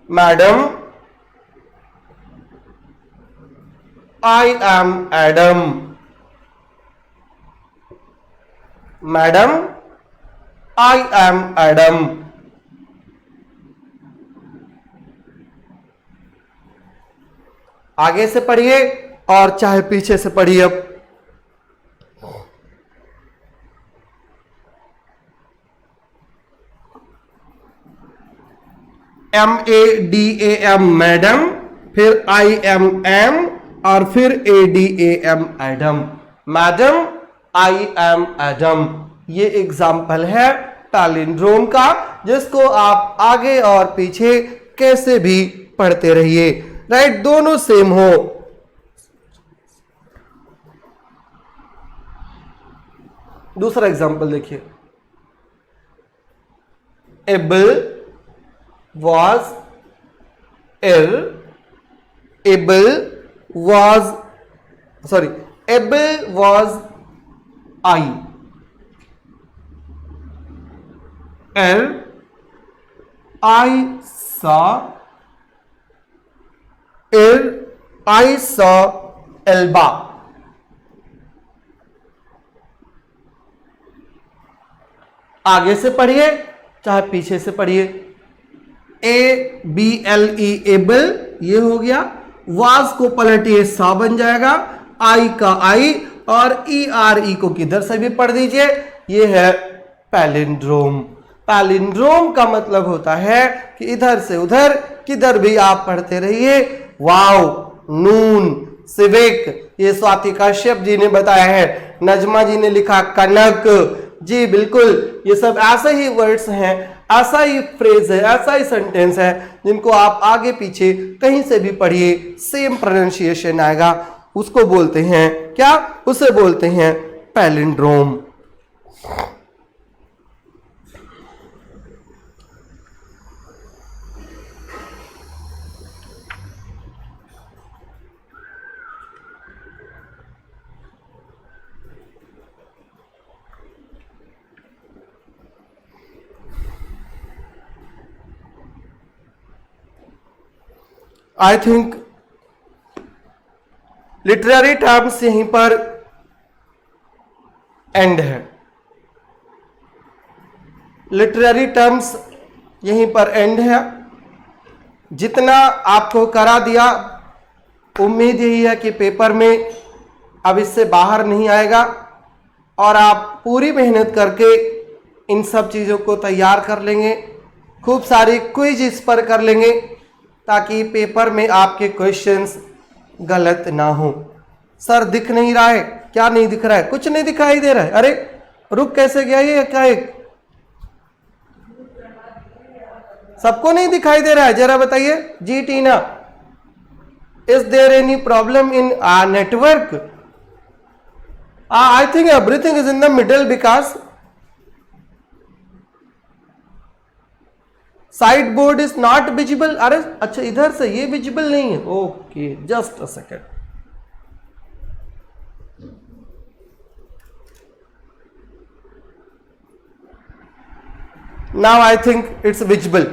madam, I am Adam. Madam, I am Adam. आगे से पढ़िए और चाहे पीछे से पढ़िए। अब MADAM मैडम, फिर IMM और फिर ADAM Adam. Madam, I am Adam. ये एग्जाम्पल है पैलिंड्रोम का, जिसको आप आगे और पीछे कैसे भी पढ़ते रहिए, राइट, दोनों सेम हो। दूसरा एग्जांपल देखिए, able was able was sorry able was I I saw Elba। आगे से पढ़िए चाहे पीछे से पढ़िए, ABLE एबल ये हो गया, वाज को पलटिए सा बन जाएगा, आई का आई, और ERE को किधर से भी पढ़ दीजिए, ये है पैलिंड्रोम। पैलिंड्रोम का मतलब होता है कि इधर से उधर किधर भी आप पढ़ते रहिए। वाव, नून, सिविक, ये स्वाति कश्यप जी ने बताया है, नजमा जी ने लिखा कनक जी, बिल्कुल ये सब ऐसे ही वर्ड्स हैं, ऐसा ही फ्रेज है, ऐसा ही सेंटेंस है जिनको आप आगे पीछे कहीं से भी पढ़िए सेम प्रोनाउंसिएशन आएगा। उसको बोलते हैं क्या, उसे बोलते हैं palindrome. I think literary terms यहीं पर एंड है, लिटरेरी टर्म्स यहीं पर एंड है। जितना आपको करा दिया, उम्मीद यही है कि पेपर में अब इससे बाहर नहीं आएगा और आप पूरी मेहनत करके इन सब चीज़ों को तैयार कर लेंगे, खूब सारी क्विज इस पर कर लेंगे ताकि पेपर में आपके क्वेश्चंस गलत ना हो। सर दिख नहीं रहा है, क्या नहीं दिख रहा है? कुछ नहीं दिखाई दे रहा है। अरे रुक कैसे गया ये एकाएक? सबको नहीं दिखाई दे रहा है? जरा बताइए जी Tina, is there any problem in network? I think everything is in the middle because side board is not visible. अरे अच्छा, इधर से ये विजिबल नहीं है। Okay, just a second. Now I think it's visible.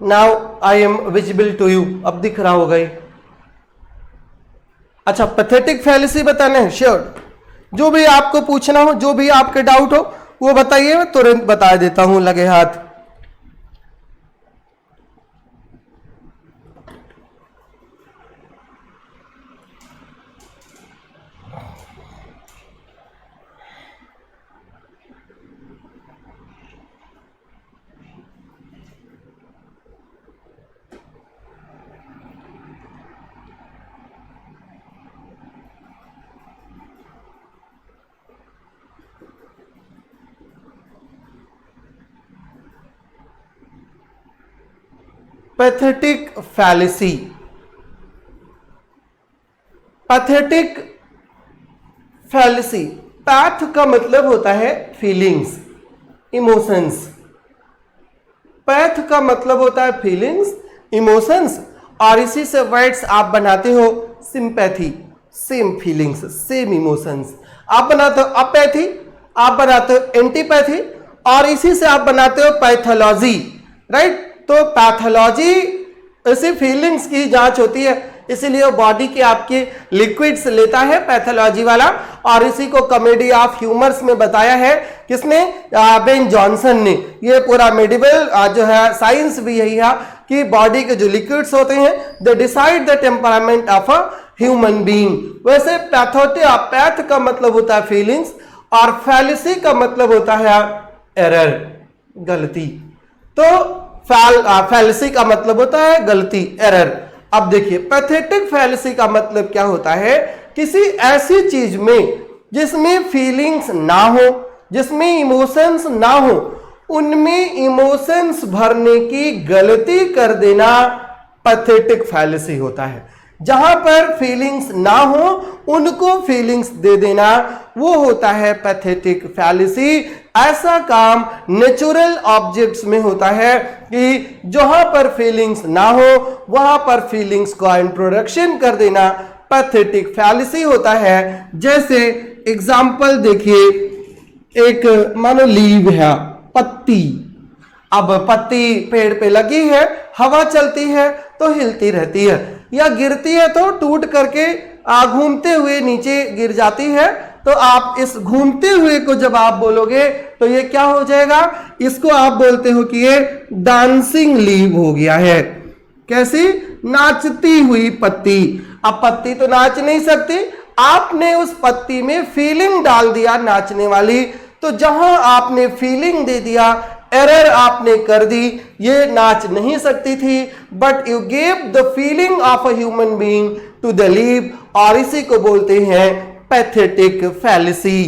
Now I am visible to you. अब दिख रहा होगा ये। अच्छा, पैथेटिक फैलेसी बताना है? श्योर, जो भी आपको पूछना हो, जो भी आपके डाउट हो वो बताइए, मैं तुरंत बता देता हूं लगे हाथ। Pathetic fallacy. Pathetic fallacy, path का मतलब होता है फीलिंग्स, इमोशंस। पैथ का मतलब होता है फीलिंग्स, इमोशंस, और इसी से वर्ड्स आप बनाते हो sympathy, same feelings, same emotions. आप बनाते हो अपैथी, आप बनाते हो एंटीपैथी, और इसी से आप बनाते हो पैथोलॉजी, राइट। तो पैथोलॉजी ऐसी फीलिंग्स की जांच होती है, इसीलिए बॉडी के आपके लिक्विड्स लेता है पैथोलॉजी वाला, और इसी को कॉमेडी ऑफ ह्यूमर्स में बताया है किसने? बेन जॉनसन ने। ये पूरा मेडिवल जो है साइंस भी यही है कि बॉडी के जो लिक्विड्स होते हैं they decide the temperament of a human being. वैसे पैथ का मतलब होता है फीलिंग्स, और फैलेसी का मतलब होता है एरर, गलती। तो फैलेसी का मतलब होता है गलती, एरर। अब देखिए पैथेटिक फैलेसी का मतलब क्या होता है? किसी ऐसी चीज में जिसमें फीलिंग्स ना हो, जिसमें इमोशंस ना हो, उनमें इमोशंस भरने की गलती कर देना पैथेटिक फैलेसी होता है। जहां पर फीलिंग्स ना हो उनको फीलिंग्स दे देना वो होता है पैथेटिक फैलेसी। ऐसा काम नेचुरल ऑब्जेक्ट्स में होता है कि जहां पर फीलिंग्स ना हो वहां पर फीलिंग्स का इंट्रोडक्शन कर देना पैथेटिक फैलेसी होता है। जैसे एग्जाम्पल देखिए, एक मानो लीव है, पत्ती। अब पत्ती पेड़ पे लगी है, हवा चलती है तो हिलती रहती है, या गिरती है तो टूट करके घूमते हुए नीचे गिर जाती है। तो आप इस घूमते हुए को जब आप बोलोगे तो ये क्या हो जाएगा, इसको आप बोलते हो कि ये डांसिंग लीव हो गया है। कैसी? नाचती हुई पत्ती। अब पत्ती तो नाच नहीं सकती, आपने उस पत्ती में फीलिंग डाल दिया नाचने वाली, तो जहां आपने फीलिंग दे दिया, एरर आपने कर दी, ये नाच नहीं सकती थी, but you gave the feeling of a human being to the leave, और इसी को बोलते हैं पैथेटिक फैलेसी।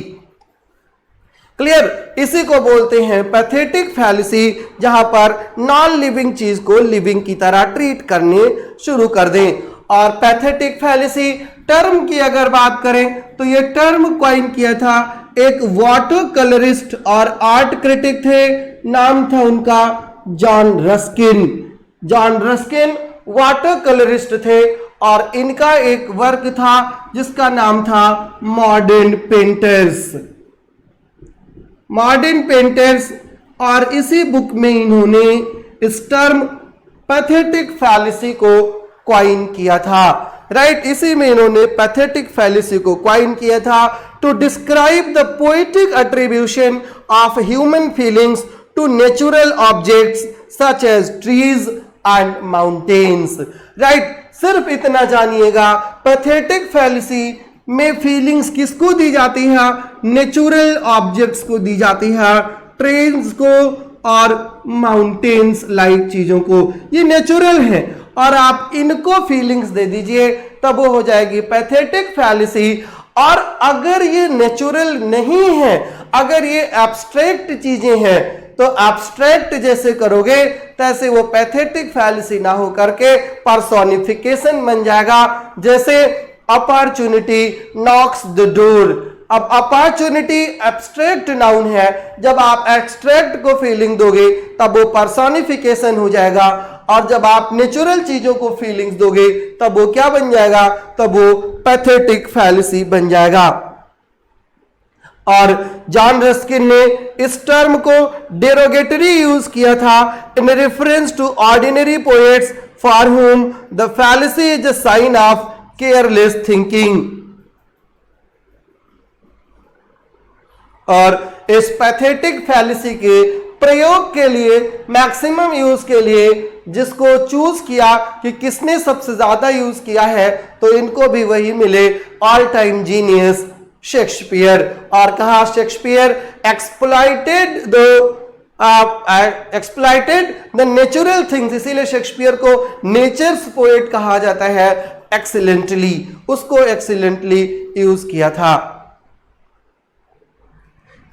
क्लियर? इसी को बोलते हैं पैथेटिक फैलेसी, जहां पर नॉन लिविंग चीज को लिविंग की तरह ट्रीट करने शुरू कर दें। और पैथेटिक फैलेसी टर्म की अगर बात करें तो ये टर्म कॉइन किया था एक वाटर कलरिस्ट और आर्ट क्रिटिक थे, नाम था उनका John Ruskin. John Ruskin water colourist थे और इनका एक वर्क था जिसका नाम था मॉडर्न पेंटर्स। मॉडर्न पेंटर्स, और इसी बुक में इन्होंने इस टर्म पैथेटिक फैलेसी को क्वाइन किया था। राइट, इसी में इन्होंने पैथेटिक फैलेसी को क्वाइन किया था to describe the poetic attribution of human feelings to natural objects such as trees and mountains. Right, सिर्फ इतना जानिएगा, पैथेटिक फैलेसी में फीलिंग्स किसको दी जाती है? नेचुरल ऑब्जेक्ट्स को दी जाती है, ट्रेन्स को और माउंटेन्स लाइक चीजों को। ये नेचुरल है और आप इनको फीलिंग्स दे दीजिए तब वो हो जाएगी पैथेटिक फैलेसी। और अगर ये नेचुरल नहीं है, अगर ये एब्स्ट्रैक्ट चीजें हैं, तो एब्स्ट्रैक्ट जैसे करोगे तैसे वो पैथेटिक फैलेसी ना हो करके पर्सोनिफिकेशन बन जाएगा। जैसे अपॉर्चुनिटी नॉक्स द डोर। अब अपॉर्चुनिटी एब्स्ट्रैक्ट नाउन है, जब आप एब्स्ट्रैक्ट को फीलिंग दोगे तब वो पर्सोनिफिकेशन हो जाएगा, और जब आप नेचुरल चीजों को फीलिंग्स दोगे तब वो क्या बन जाएगा? तब वो पैथेटिक फैलेसी बन जाएगा। और जॉन रस्किन ने इस टर्म को डेरोगेटरी यूज किया था in reference to ordinary poets for whom the fallacy is a sign of careless thinking. और इस पैथेटिक फैलेसी के प्रयोग के लिए, मैक्सिमम यूज के लिए जिसको चूज किया कि किसने सबसे ज्यादा यूज किया है, तो इनको भी वही मिले, ऑल टाइम जीनियस शेक्सपियर। और कहा Shakespeare exploited the natural things, इसीलिए शेक्सपियर को नेचर्स पोएट कहा जाता है, एक्सीलेंटली, उसको एक्सीलेंटली यूज किया था।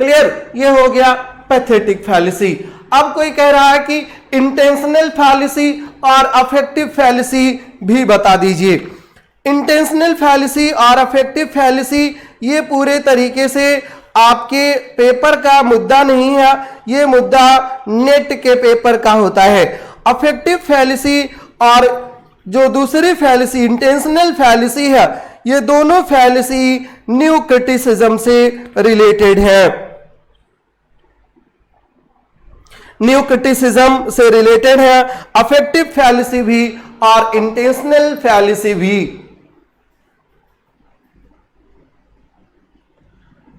क्लियर? ये हो गया पैथेटिक फैलेसी। अब कोई कह रहा है कि इंटेंशनल फैलेसी और अफेक्टिव फैलेसी भी बता दीजिए। इंटेंशनल फैलेसी और अफेक्टिव फैलेसी ये पूरे तरीके से आपके पेपर का मुद्दा नहीं है, ये मुद्दा नेट के पेपर का होता है। अफेक्टिव फैलेसी और जो दूसरी फैलेसी इंटेंशनल फैलेसी है, ये दोनों फैलेसी न्यू क्रिटिसिज्म से रिलेटेड है। न्यू क्रिटिसिज्म से रिलेटेड है अफेक्टिव फैलेसी भी और इंटेंशनल फैलेसी भी।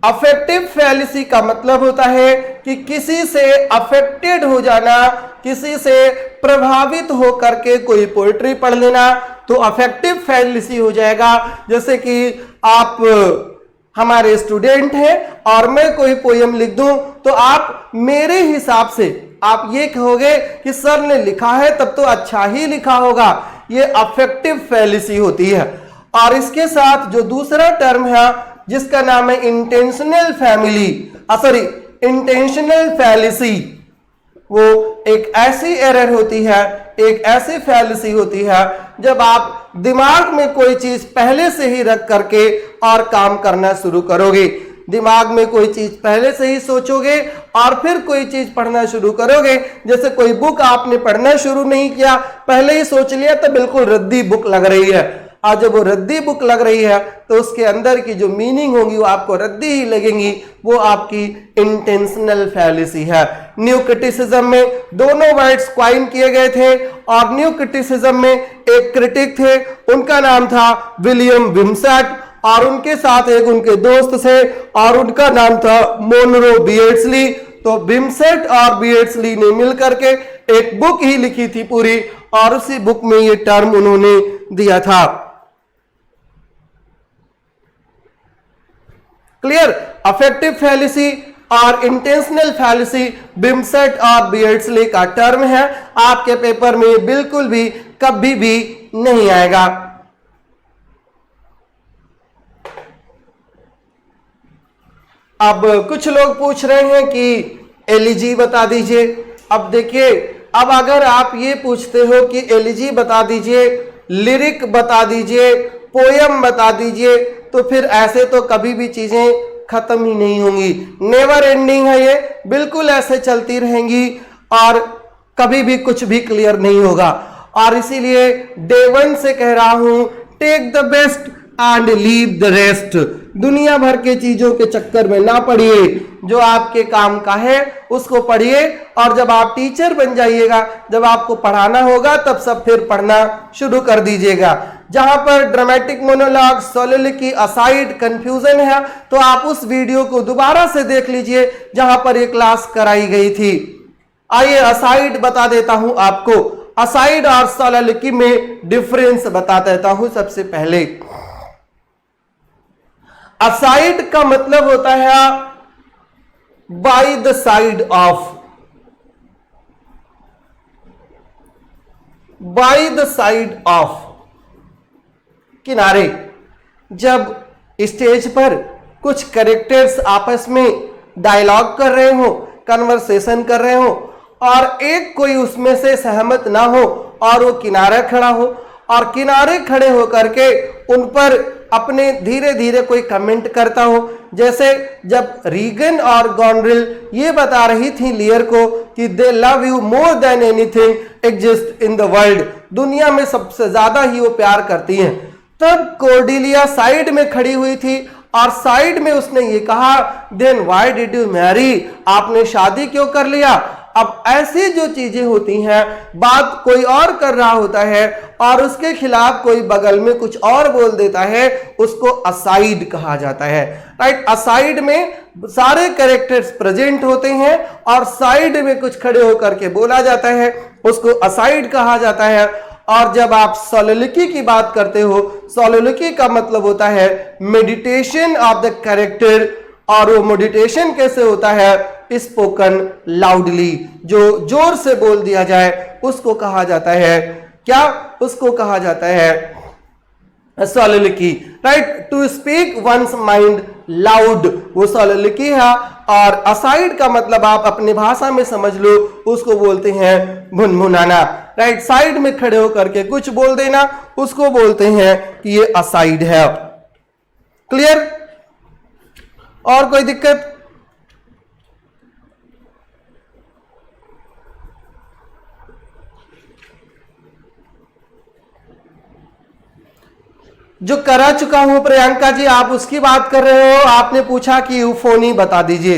अफेक्टिव फैलेसी का मतलब होता है कि किसी से अफेक्टेड हो जाना, किसी से प्रभावित होकर के कोई पोएट्री पढ़ लेना, तो अफेक्टिव फैलेसी हो जाएगा। जैसे कि आप हमारे स्टूडेंट हैं और मैं कोई पोयम लिख दूं तो आप मेरे हिसाब से आप ये कहोगे कि सर ने लिखा है तब तो अच्छा ही लिखा होगा, ये अफेक्टिव फैलेसी होती है। और इसके साथ जो दूसरा टर्म है जिसका नाम है इंटेंशनल इंटेंशनल फैलिसी। वो एक ऐसी एरर होती है, एक ऐसी फैलिसी होती है जब आप दिमाग में कोई चीज पहले से ही रख करके और काम करना शुरू करोगे। दिमाग में कोई चीज पहले से ही सोचोगे और फिर कोई चीज पढ़ना शुरू करोगे। जैसे कोई बुक आपने पढ़ना शुरू नहीं किया, पहले ही सोच लिया तो बिल्कुल रद्दी बुक लग रही है। और जब वो रद्दी बुक लग रही है तो उसके अंदर की जो मीनिंग होगी वो आपको रद्दी ही लगेंगी। वो आपकी इंटेंशनल फैलिसी है। न्यू क्रिटिसिज्म में दोनों वर्ड्स क्वाइन किए गए थे और न्यू क्रिटिसिज्म में एक क्रिटिक थे, उनका नाम था विलियम विम्सेट और उनके साथ एक उनके दोस्त थे और उनका नाम था मोनरो बियर्ड्सली। तो विम्सेट और बियर्ड्सली ने मिलकर के एक बुक ही लिखी थी पूरी और उसी बुक में ये टर्म उन्होंने दिया था। क्लियर? अफेक्टिव फैलिसी और इंटेंशनल फैलिसी विम्सेट और बियर्ड्सली का टर्म है। आपके पेपर में बिल्कुल भी कभी भी नहीं आएगा। अब कुछ लोग पूछ रहे हैं कि एलिजी बता दीजिए। अब देखिए, अब अगर आप ये पूछते हो कि एलिजी बता दीजिए, लिरिक बता दीजिए, पोयम बता दीजिए, तो फिर ऐसे तो कभी भी चीजें खत्म ही नहीं होंगी। नेवर एंडिंग है ये, बिल्कुल ऐसे चलती रहेंगी और कभी भी कुछ भी क्लियर नहीं होगा। और इसीलिए डे वन से कह रहा हूं, take the best and leave the rest. दुनिया भर के चीजों के चक्कर में ना पड़िए, जो आपके काम का है उसको पढ़िए। और जब आप टीचर बन जाइएगा, जब आपको पढ़ाना होगा, तब सब फिर पढ़ना शुरू कर दीजिएगा। जहां पर ड्रामेटिक मोनोलॉग, सोलिलोक्वी, असाइड, कंफ्यूजन है, तो आप उस वीडियो को दोबारा से देख लीजिए जहां पर ये क्लास कराई गई थी। आइए असाइड बता देता हूं आपको। असाइड और सोलिलोक्वी में डिफरेंस बता देता हूं। सबसे पहले असाइड का मतलब होता है by the side of, by the side of, किनारे। जब स्टेज पर कुछ कैरेक्टर्स आपस में डायलॉग कर रहे हो, कन्वर्सेशन कर रहे हो और एक कोई उसमें से सहमत ना हो और वो किनारे खड़ा हो और किनारे खड़े होकर के उन पर अपने धीरे धीरे कोई कमेंट करता हो। जैसे जब रीगन और गॉनरिल ये बता रही थी लियर को कि दे love you more than anything exist in the world, दुनिया में सबसे ज्यादा ही वो प्यार करती हैं, तब कोर्डेलिया साइड में खड़ी हुई थी और साइड में उसने ये कहा, then why did you marry, आपने शादी क्यों कर लिया। अब ऐसी जो चीजें होती हैं, बात कोई और कर रहा होता है और उसके खिलाफ कोई बगल में कुछ और बोल देता है, उसको असाइड कहा जाता है। राइट? असाइड में सारे कैरेक्टर्स प्रेजेंट होते हैं और साइड में कुछ खड़े होकर के बोला जाता है, उसको असाइड कहा जाता है। और जब आप सोलिलोक्वी की बात करते हो, सोलिलोक्वी का मतलब होता है मेडिटेशन ऑफ द कैरेक्टर। और वो मेडिटेशन कैसे होता है? स्पोकन लाउडली, जो जोर से बोल दिया जाए, उसको कहा जाता है क्या? उसको कहा जाता है soliloquy. Right? To speak one's mind loud, वो सोलिलोक्वी है। और असाइड का मतलब आप अपनी भाषा में समझ लो, उसको बोलते हैं भुनभुनाना। राइट? साइड में खड़े होकर के कुछ बोल देना, उसको बोलते हैं कि ये असाइड है। क्लियर? और कोई दिक्कत? जो करा चुका हूं प्रियंका जी, आप उसकी बात कर रहे हो। आपने पूछा कि यूफोनी बता दीजिए।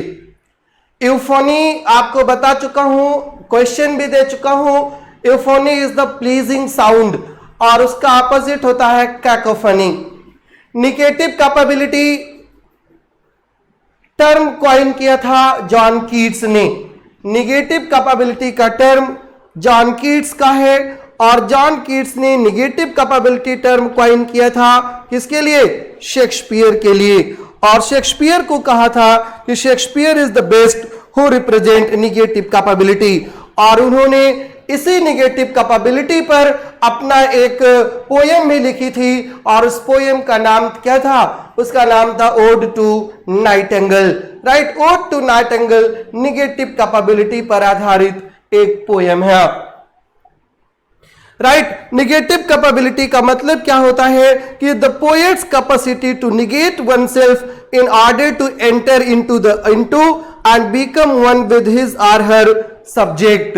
यूफोनी आपको बता चुका हूं, क्वेश्चन भी दे चुका हूं। यूफोनी इज द प्लीजिंग साउंड और उसका ऑपोजिट होता है cacophony. Negative capability term coin किया था जॉन कीट्स ने। निगेटिव कैपेबिलिटी का टर्म जॉन कीट्स का है और जॉन कीट्स ने निगेटिव कैपेबिलिटी टर्म कॉइन किया था किसके लिए? शेक्सपियर के लिए। और शेक्सपियर को कहा था कि Shakespeare is the best who represent negative capability. और उन्होंने इसी निगेटिव कैपेबिलिटी पर अपना एक पोयम भी लिखी थी और उस पोयम का नाम क्या था? उसका नाम था Ode to Nightingale, right. Ode to Nightingale negative capability पर आधारित एक पोयम है, राइट। निगेटिव कैपेबिलिटी का मतलब क्या होता है कि the poet's capacity to negate oneself in order to enter into and become one with his और हर सब्जेक्ट।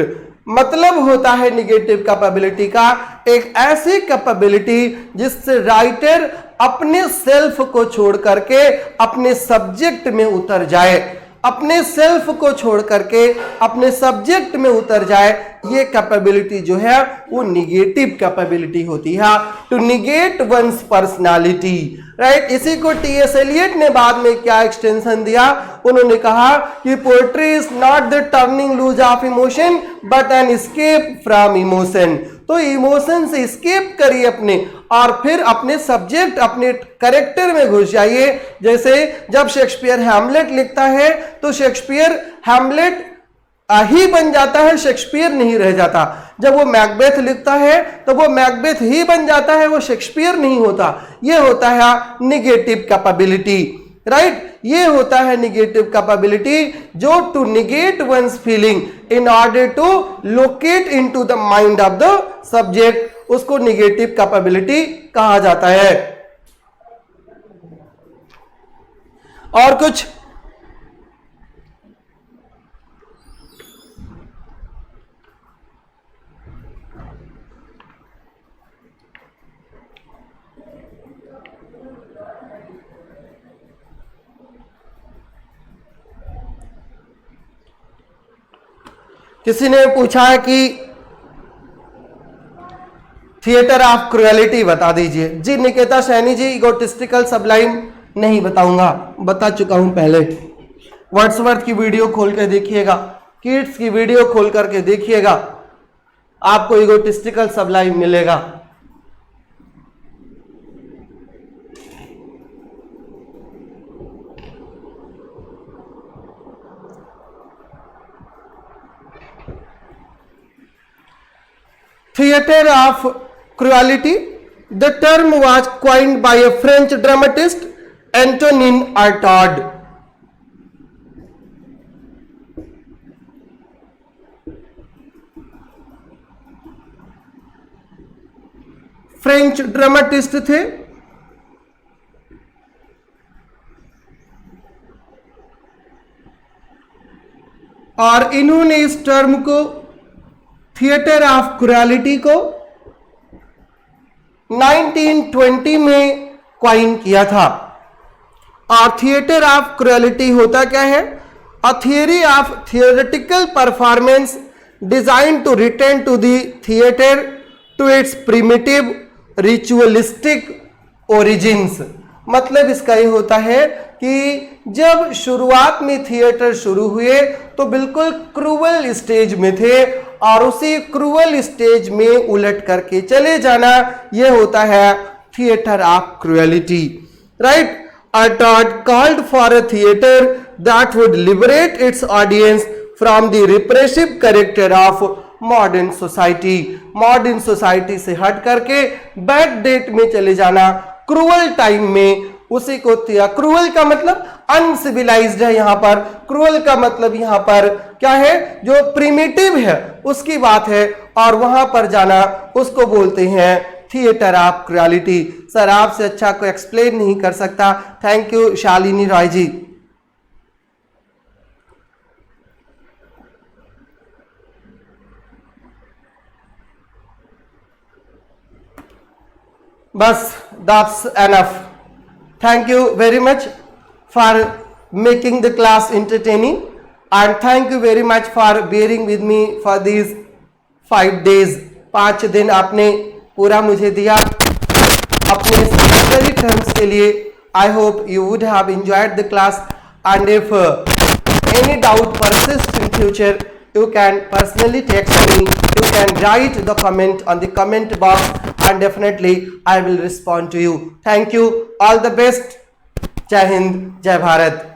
मतलब होता है निगेटिव कैपेबिलिटी का एक ऐसी कैपेबिलिटी जिससे राइटर अपने सेल्फ को छोड़ करके अपने सब्जेक्ट में उतर जाए, अपने सेल्फ को छोड़ करके अपने सब्जेक्ट में उतर जाए। ये कैपेबिलिटी जो है वो निगेटिव कैपेबिलिटी होती है, to negate one's personality, right. इसी को टी.एस. एलियट ने बाद में क्या एक्सटेंशन दिया? उन्होंने कहा कि poetry is not the turning loose of emotion but an escape from emotion. तो इमोशन से एस्केप करिए अपने और फिर अपने सब्जेक्ट, अपने कैरेक्टर में घुस जाइए। जैसे जब शेक्सपियर हैमलेट लिखता है तो शेक्सपियर हैमलेट ही बन जाता है, शेक्सपियर नहीं रह जाता। जब वो मैकबेथ लिखता है तो वो मैकबेथ ही बन जाता है, वो शेक्सपियर नहीं होता। ये होता है निगेटिव कैपेबिलिटी, राइट। ये होता है निगेटिव कैपेबिलिटी जो to negate one's feeling in order to locate into the mind of the subject, उसको निगेटिव कैपेबिलिटी कहा जाता है। और कुछ किसी ने पूछा है कि थिएटर ऑफ क्रुएलिटी बता दीजिए। जी निकेता सैनी जी, इगोटिस्टिकल सबलाइम नहीं बताऊंगा, बता चुका हूं पहले। वर्ड्सवर्थ की वीडियो खोल के देखिएगा, किड्स की वीडियो खोल करके देखिएगा, आपको इगोटिस्टिकल सबलाइम मिलेगा। Theater of cruelty. The term was coined by a French dramatist, Antonin Artaud. French dramatist थे। और इन्होंने इस टर्म को, थिएटर ऑफ क्रुएलिटी को 1920 में क्वाइन किया था। और थिएटर ऑफ क्रुएलिटी होता क्या है? A theory of theoretical performance design to return to the theatre to its primitive ritualistic origins. मतलब इसका ये होता है कि जब शुरुआत में थिएटर शुरू हुए तो बिल्कुल क्रूअल स्टेज में थे और उसी क्रूअल स्टेज में उलट करके चले जाना, यह होता है theatre of cruelty, right. Artaud called for a theater that would liberate its audience from the repressive character of modern society. Modern society से हट करके बैक डेट में चले जाना, क्रूअल टाइम में, उसी को क्रूअल का मतलब अनसिविलाइज्ड है। यहां पर क्रूअल का मतलब यहां पर क्या है? जो प्रिमिटिव है उसकी बात है, और वहां पर जाना उसको बोलते हैं थिएटर ऑफ क्रुएलिटी। सर आपसे अच्छा को एक्सप्लेन नहीं कर सकता। थैंक यू शालिनी रॉय जी। बस that's enough. Thank you very much for making the class entertaining and thank you very much for bearing with me for these 5 days. 5 दिन आपने पूरा मुझे दिया अपने secondary terms के लिए। I hope you would have enjoyed the class and if any doubt persists in future, you can personally text me, you can write the comment on the comment box and definitely I will respond to you. Thank you. All the best. Jai Hind, Jai Bharat.